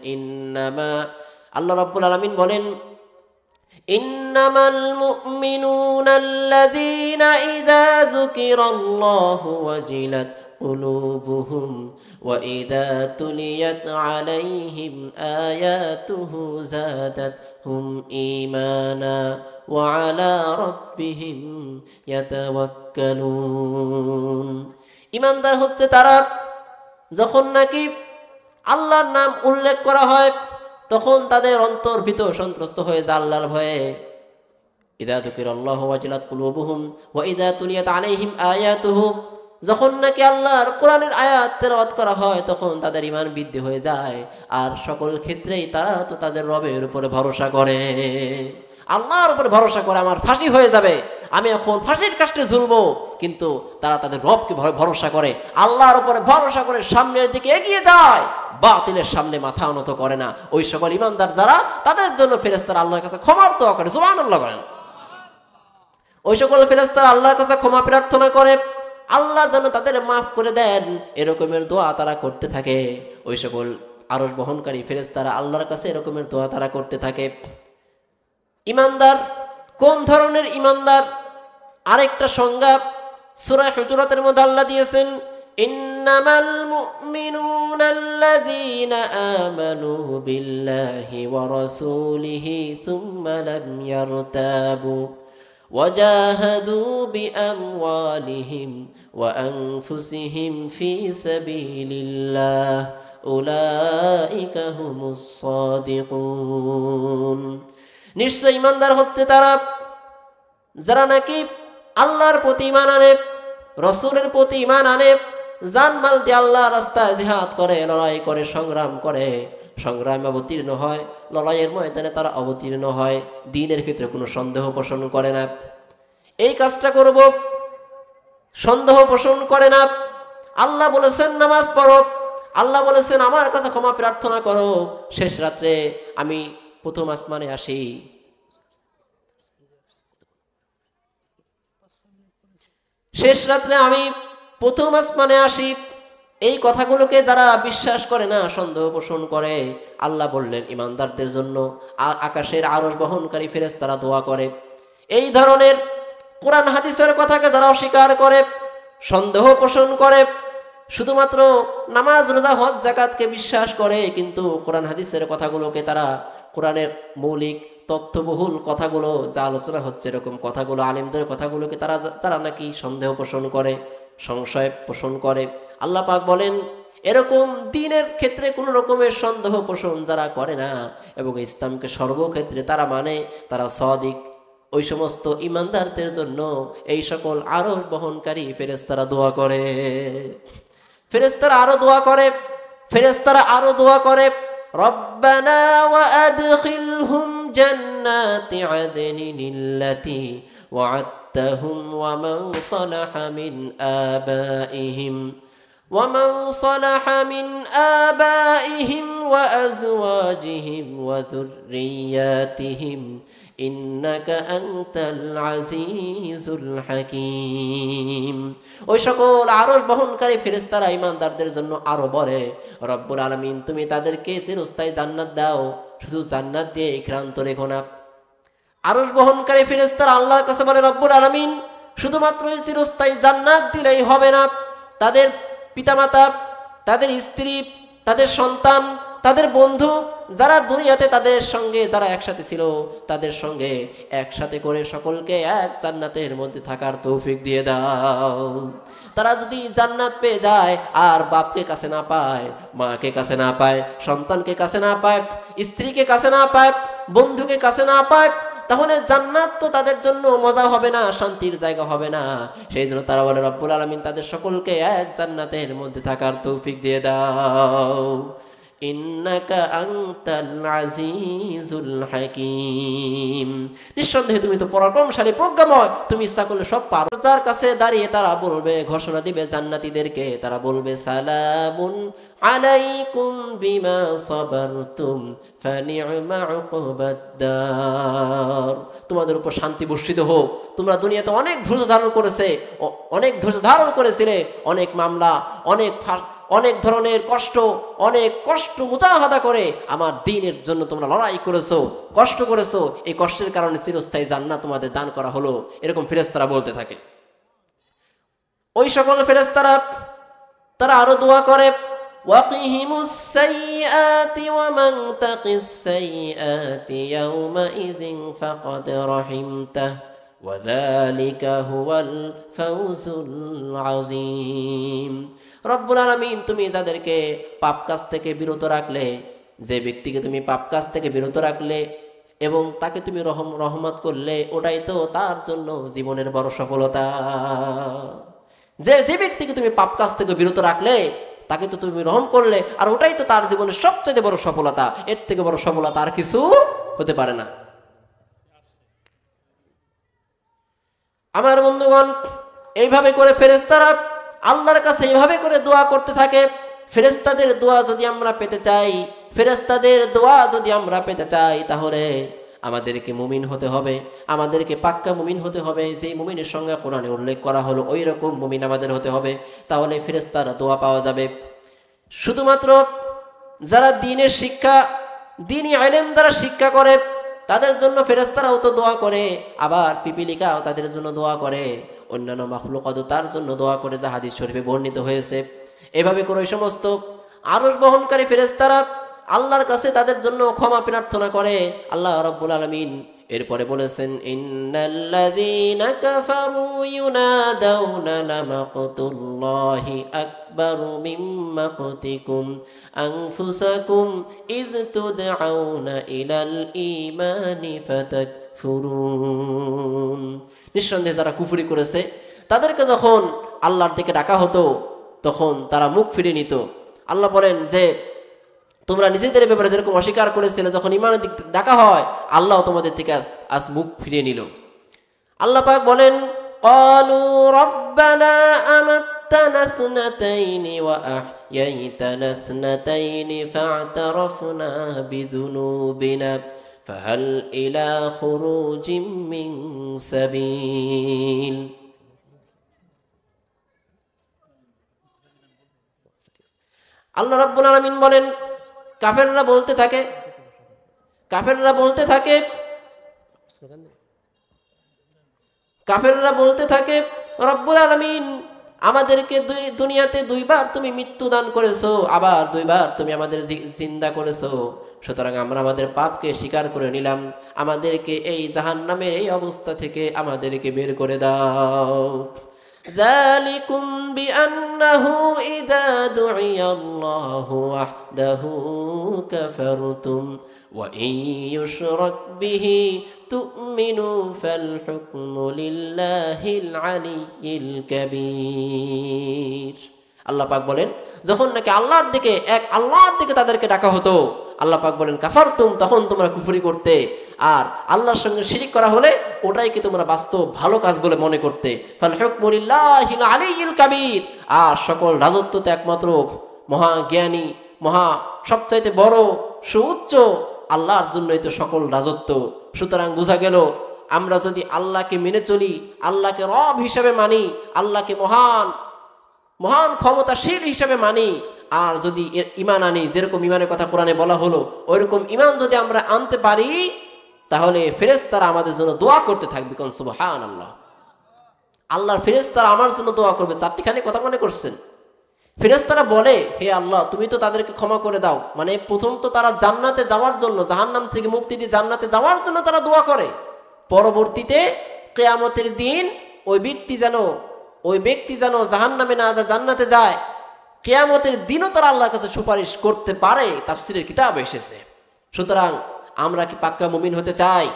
আল্লাহ রাব্বুল আলামিন বলেন ইন্নামাল মুমিনুনা আল্লাযীনা ইযা যুকিরাল্লাহু ওয়াজিলাত কুলুবুহুম ওয়া ইযা তুলিয়াত আলাইহিম আয়াতুহু যাদাতহুম ঈমানা ওয়া আলা রাব্বিহিম ইয়াতাওয়াক্কালুন। ইমানদার হচ্ছে তারা যখন নাকি আল্লাহর নাম উল্লেখ করা হয় তখন তাদের অন্তর ভীত সন্ত্রস্ত হয়ে যায় আল্লাহর ভয়ে। ইযা যুকিরাল্লাহু ওয়াজিলাত কুলুবুহুম ওয়া ইযা তুলিয়াত আলাইহিম আয়াতুহু, যখন নাকি আল্লাহর কোরআনের আয়াত তেলাওয়াত করা হয় তখন তাদের ঈমান বৃদ্ধি হয়ে যায়। আর সকল ক্ষেত্রেই তারা তো তাদের রবের উপরে ভরসা করে, আল্লাহর উপরে ভরসা করে। আমার ফাঁসি হয়ে যাবে, আমি এখন ফাঁসির কাষ্টে ঝুলবো, কিন্তু তারা তাদের রবকে ভরসা করে, আল্লাহর উপরে ভরসা করে সামনের দিকে এগিয়ে যায়, বাতিলের সামনে মাথা উন্নত করে না। ওই সকল ইমানদার যারা, তাদের জন্য ফেরেশতারা আল্লাহর কাছে ক্ষমার দোয়া করে। সুবহানাল্লাহ করেন। ওই সকল ফেরেশতারা আল্লাহর কাছে ক্ষমা প্রার্থনা করে, আল্লাহ যেন তাদের মাফ করে দেন, এরকমের দোয়া তারা করতে থাকে। ওই সকল আরশ বহনকারী ফেরেশতারা আল্লাহর কাছে এরকমের দোয়া তারা করতে থাকে। ইমানদার কোন ধরনের ইমানদার? আরেকটা সংজ্ঞা সূরা হুজুরাতের মধ্যে আল্লাহ দিয়েছেন ইন্নামাল মুমিনুনা আল্লাযীনা আমানু বিল্লাহি ওয়া রাসূলিহি সুম্মা লাম ইয়ারতাবু ওয়াজাহাদু বিআমওয়ালিহিম ওয়া আনফুসিহিম ফি সাবিলিল্লাহ উলাইকা হুমুস সাদিকুন। নিশ্চয় ইমানদার হচ্ছে তারা যারা নাকি আল্লাহর প্রতি ঈমান আনে, রাসূলের প্রতি ঈমান আনে, জানমাল দিয়ে আল্লাহর রাস্তায় জিহাদ করে, লড়াই করে, সংগ্রামে অবতীর্ণ হয়, লড়াইয়ের ময়দানে তারা অবতীর্ণ হয়, দ্বীনের ক্ষেত্রে কোনো সন্দেহ পোষণ করে না। এই কাজটা করব, সন্দেহ পোষণ করে না। আল্লাহ বলেছেন নামাজ পড়ো, আল্লাহ বলেছেন আমার কাছে ক্ষমা প্রার্থনা করো। শেষ রাত্রে আমি প্রথম আসমানে আসি, আমি প্রথম আসমানে আসি। এই কথাগুলোকে যারা বিশ্বাস করে না, সন্দেহ পোষণ করে, আল্লাহ বললেন ইমানদারদের জন্য আকাশের আরশ বহনকারী ফেরেশতারা দোয়া করে। এই ধরনের কোরআন হাদিসের কথাকে যারা অস্বীকার করে, সন্দেহ পোষণ করে, শুধুমাত্র নামাজ রোজা হজ যাকাতকে বিশ্বাস করে, কিন্তু কোরআন হাদিসের কথাগুলোকে তারা, কোরআনের মৌলিক তথ্যবহুল কথাগুলো যা আলোচনা হচ্ছে এরকম কথাগুলো, আলেমদের কথাগুলোকে তারা নাকি সন্দেহ পোষণ করে, সংশয় পোষণ করে। আল্লাহ পাক বলেন এরকম দ্বীনের ক্ষেত্রে কোনো রকমের সন্দেহ পোষণ যারা করে না এবং ইসলামকে সর্বক্ষেত্রে তারা মানে, তারা সাদিক, ওই সমস্ত ইমানদারদের জন্য এই সকল আরশ বহনকারী ফেরেশতারা দোয়া করে। ফেরেশতারা আরো দোয়া করে রব্বানা ওয়া আদখিলহুম জান্নাতি আদনিল্লাতি ওয়া'আদতাহুম ওয়া মান সালাহা মিন আবাইহিম ومن صلح من آبائهم وأزواجهم وذرياتهم إنك أنت العزيز الحكيم ওই সকল আরশ বহনকারী ফেরেশতারা ঈমানদারদের জন্য আরো বলে রব্বুল আলামিন তুমি তাদেরকে চিরস্থায়ী জান্নাত দাও, শুধু জান্নাত দিয়ে ক্ষান্ত রেখো না। আরশ বহনকারী ফেরেশতারা আল্লাহর কাছে বলে রব্বুল আলামিন শুধুমাত্র চিরস্থায়ী জান্নাত দিলেই হবে না, তাদের পিতামাতা, তাদের স্ত্রী, তাদের সন্তান, তাদের বন্ধু যারা দুনিয়াতে তাদের সঙ্গে যারা একসাথে ছিল তাদের সঙ্গে একসাথে করে সকলকে এক জান্নাতের মধ্যে থাকার তৌফিক দিয়ে দাও। তারা যদি জান্নাত পেয়ে যায় আর বাপকে কাছে না পায়, মাকে কাছে না পায়, সন্তানকে কাছে না পায়, স্ত্রীকে কাছে না পায়, বন্ধুকে কাছে না পায়, তাহলে জান্নাত তো তাদের জন্য মজা হবে না, শান্তির জায়গা হবে না। সেই জন্য তারা বলে রব্বুল আলামিন তাদের সকলকে এক জান্নাতের মধ্যে থাকার তৌফিক দিয়ে দাও। ইন্নাকা আনতাল আজিজুল হাকীম, নিঃসন্দেহে তুমি তো পরাক্রমশালী প্রজ্ঞাময়, তুমি ইচ্ছা করলে সব পারো। তার কাছে দাঁড়িয়ে তারা বলবে, ঘোষণা দিবে জান্নাতীদেরকে, তারা বলবে সালামুন আলাইকুম বিমা সাবারতুম ফানি'মা উকবাদ-দার, তোমাদের উপর শান্তি বর্ষিত হোক, তোমরা দুনিয়াতে অনেক ধৈর্য ধারণ করেছিলে, অনেক মামলা, অনেক ধরনের অনেক কষ্ট মুজাহাদা করে আমার দ্বীনের জন্য তোমরা লড়াই করেছো, কষ্ট করেছো, এই কষ্টের কারণে চিরস্থায়ী জান্নাত তোমাদের দান করা হলো। এরকম ফেরেশতারা বলতে থাকে। ওই সকল ফেরেশতারা তারা আরো দোয়া করে ওয়াকিহিমুস সাইয়্যাতি ওয়া মান তাকিস সাইয়্যাতি ইয়াওমাইযিন ফাকাদ রাহিমতাহু ওয়া যালিকা হুয়াল ফাওজুল আযীম। রব্বুল আলামিন তুমি যাদেরকে পাপ কাজ থেকে বিরত রাখলে, যে ব্যক্তিকে তুমি পাপ কাজ থেকে বিরত রাখলে এবং তাকে তুমি রহমত করলে, ওটাই তো তার জন্য জীবনের বড় সফলতা। যে ব্যক্তিকে তুমি পাপ কাজ থেকে বিরত রাখলে তাকে তো তুমি রহম করলে, আর ওটাই তো তার জীবনের সবচেয়ে বড় সফলতা। এর থেকে বড় সফলতা আর কিছু হতে পারে না। আমার বন্ধুগণ, এইভাবে করে ফেরেশতারা আল্লাহর কাছে এইভাবে করে দোয়া করতে থাকে। ফেরেশতাদের দোয়া যদি আমরা পেতে চাই তাহলে আমাদেরকে মুমিন হতে হবে, আমাদেরকে পাক্কা মুমিন হতে হবে। যে মুমিনের সঙ্গে কোরআনে উল্লেখ করা হলো ওই রকম মুমিন আমাদের হতে হবে, তাহলে ফেরেশতার দোয়া পাওয়া যাবে। শুধুমাত্র যারা দ্বীনের শিক্ষা, দ্বীনি ইলম দ্বারা শিক্ষা করে তাদের জন্য ফেরেশতারাও তো দোয়া করে, আবার পিপিলিকাও তাদের জন্য দোয়া করে, অন্যান্য মাখলুকাতও তার জন্য দোয়া করে, যা হাদিস শরীফে বর্ণিত হয়েছে। এভাবে করে ওই সমস্ত আরশ বহনকারী ফেরেশতারা আল্লাহর কাছে তাদের জন্য ক্ষমা প্রার্থনা করে। আল্লাহ রাব্বুল আলামিন এরপরে বলেছেন ইন্নাল্লাযীনা কাফারু ইউনাদাউনা লামাকতুল্লাহি আকবারু মিন মাকতিকুম আনফুসাকুম ইয তুদআউনা ইলাল ঈমানি ফাতাকফুরুন। নিঃসন্দেহে যারা কুফরি করেছে তাদেরকে যখন আল্লাহর দিকে ডাকা হতো তখন তারা মুখ ফিরিয়ে নিত। আল্লাহ বলেন যে তোমরা নিজেদের ব্যাপারে যেরকম অস্বীকার করেছিলে, যখন ঈমানের দিকে ডাকা হয় আল্লাহ তোমাদের থেকে আজ মুখ ফিরিয়ে নিল। আল্লাহ পাক বলেন ক্বালু রাব্বানা আমাত্তানা ইসনাতাইনি ওয়া আহইয়াইতানা ইসনাতাইনি ফা'তারাফনা বিযুনুবিনা ফাহাল ইলা খুরুজিম মিন সাবিল। আল্লাহ রাব্বুল আলামিন বলেন কাফেররা বলতে থাকে রব্বুল আলামিন আমাদেরকে দুনিয়াতে দুইবার তুমি মৃত্যু দান করেছো, আবার দুইবার তুমি আমাদের জিন্দা করেছো, সুতরাং আমরা আমাদের পাপকে স্বীকার করে নিলাম, আমাদেরকে এই জাহান্নামের এই অবস্থা থেকে আমাদেরকে বের করে দাও। যালিকুম বিআন্নাহু ইযা দু'িয়াল্লাহু ওয়াহদাহু কাফারতুম ওয়া ইন ইউশরাক বিহি তু'মিনু ফাল হুকমু লিল্লাহিল আলিয়্যিল কাবীর। আল্লাহ পাক বলেন যখন নাকি আল্লাহর দিকে তাদেরকে ডাকা হতো, আল্লাহ পাক বলেন কাফারতুম, তখন তোমরা কুফরি করতে, আর আল্লাহর সঙ্গে শিরিক করা হলে ওটাই কি তোমরা বাস্তব ভালো কাজ বলে মনে করতে। ফাল হুকমু লিল্লাহিল আলিয়্যিল কাবীর, আর সকল রাজত্ব তো একমাত্র মহা জ্ঞানী, মহা সবচাইতে বড় সুউচ্চ আল্লাহর জন্যই তো সকল রাজত্ব। সুতরাং বোঝা গেল আমরা যদি আল্লাহকে মেনে চলি, আল্লাহকে রব হিসাবে মানি, আল্লাহকে মহান মহান ক্ষমতাশীল হিসাবে মানি, আর যদি এর ইমান আনি, যেরকম ইমানের কথা কোরআনে বলা হলো ওইরকম ইমান যদি আমরা আনতে পারি, তাহলে ফেরেশতারা আমাদের জন্য দোয়া করতে থাকবে। কোন সুবহানাল্লাহ, আল্লাহর ফেরেশতারা আমার জন্য দোয়া করবে। চারটিখানি কথা মনে করছেন, ফেরেশতারা বলে হে আল্লাহ তুমি তো তাদেরকে ক্ষমা করে দাও। মানে প্রথম তো তারা জান্নাতে যাওয়ার জন্য, জাহান্নাম থেকে মুক্তি দিয়ে জান্নাতে যাওয়ার জন্য তারা দোয়া করে। পরবর্তীতে কিয়ামতের দিন ওই ব্যক্তি যেন জাহান্নামে না যায়, জান্নাতে যায়, কিয়ামতের দিনও তারা আল্লাহর কাছে সুপারিশ করতে পারে, তাফসীরের কিতাবে এসেছে। সুতরাং আমরা কি পাক্কা মুমিন হতে চাই?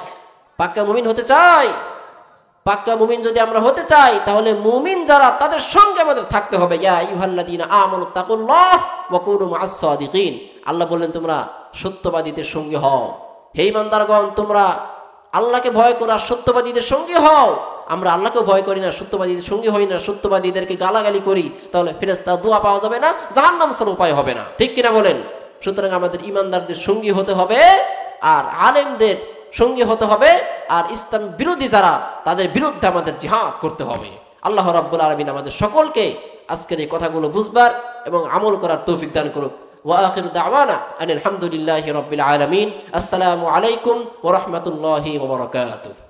পাক্কা মুমিন হতে চাই? পাক্কা মুমিন যদি আমরা হতে চাই, তাহলে মুমিন যারা তাদের সঙ্গে আমাদের থাকতে হবে। ইয়া আইয়ুহাল্লাযীনা আমানু তাকুল্লাহ ওয়া কুনু মা'আস সাদিকিন, আল্লাহ বললেন তোমরা সত্যবাদীদের সঙ্গে হও। হে ঈমানদারগণ, তোমরা আল্লাহকে ভয় করো আর সত্যবাদীদের সঙ্গে হও। আমরা আল্লাহকেও ভয় করি না, সত্যবাদীদের সঙ্গে হই না, সত্যবাদীদেরকে গালাগালি করি, তাহলে ফেরেশতা দোয়া পাওয়া যাবে না, জাহান্নাম ছাড়া উপায় হবে না। ঠিক কিনা বলেন? সুতরাং আমাদের ঈমানদারদের সঙ্গী হতে হবে, আর আলেমদের সঙ্গী হতে হবে, আর ইসলাম বিরোধী যারা তাদের বিরুদ্ধে আমাদের জিহাদ করতে হবে। আল্লাহ রাব্বুল আলামিন আমাদের সকলকে আজকের এই কথাগুলো বুঝবার এবং আমল করার তৌফিক দান করুক। ওয়া আখিরু দাওয়ানা আনিল হামদুলিল্লাহি রাব্বিল আলামিন। আসসালামু আলাইকুম ওয়া রাহমাতুল্লাহি ওয়া বারাকাতুহু।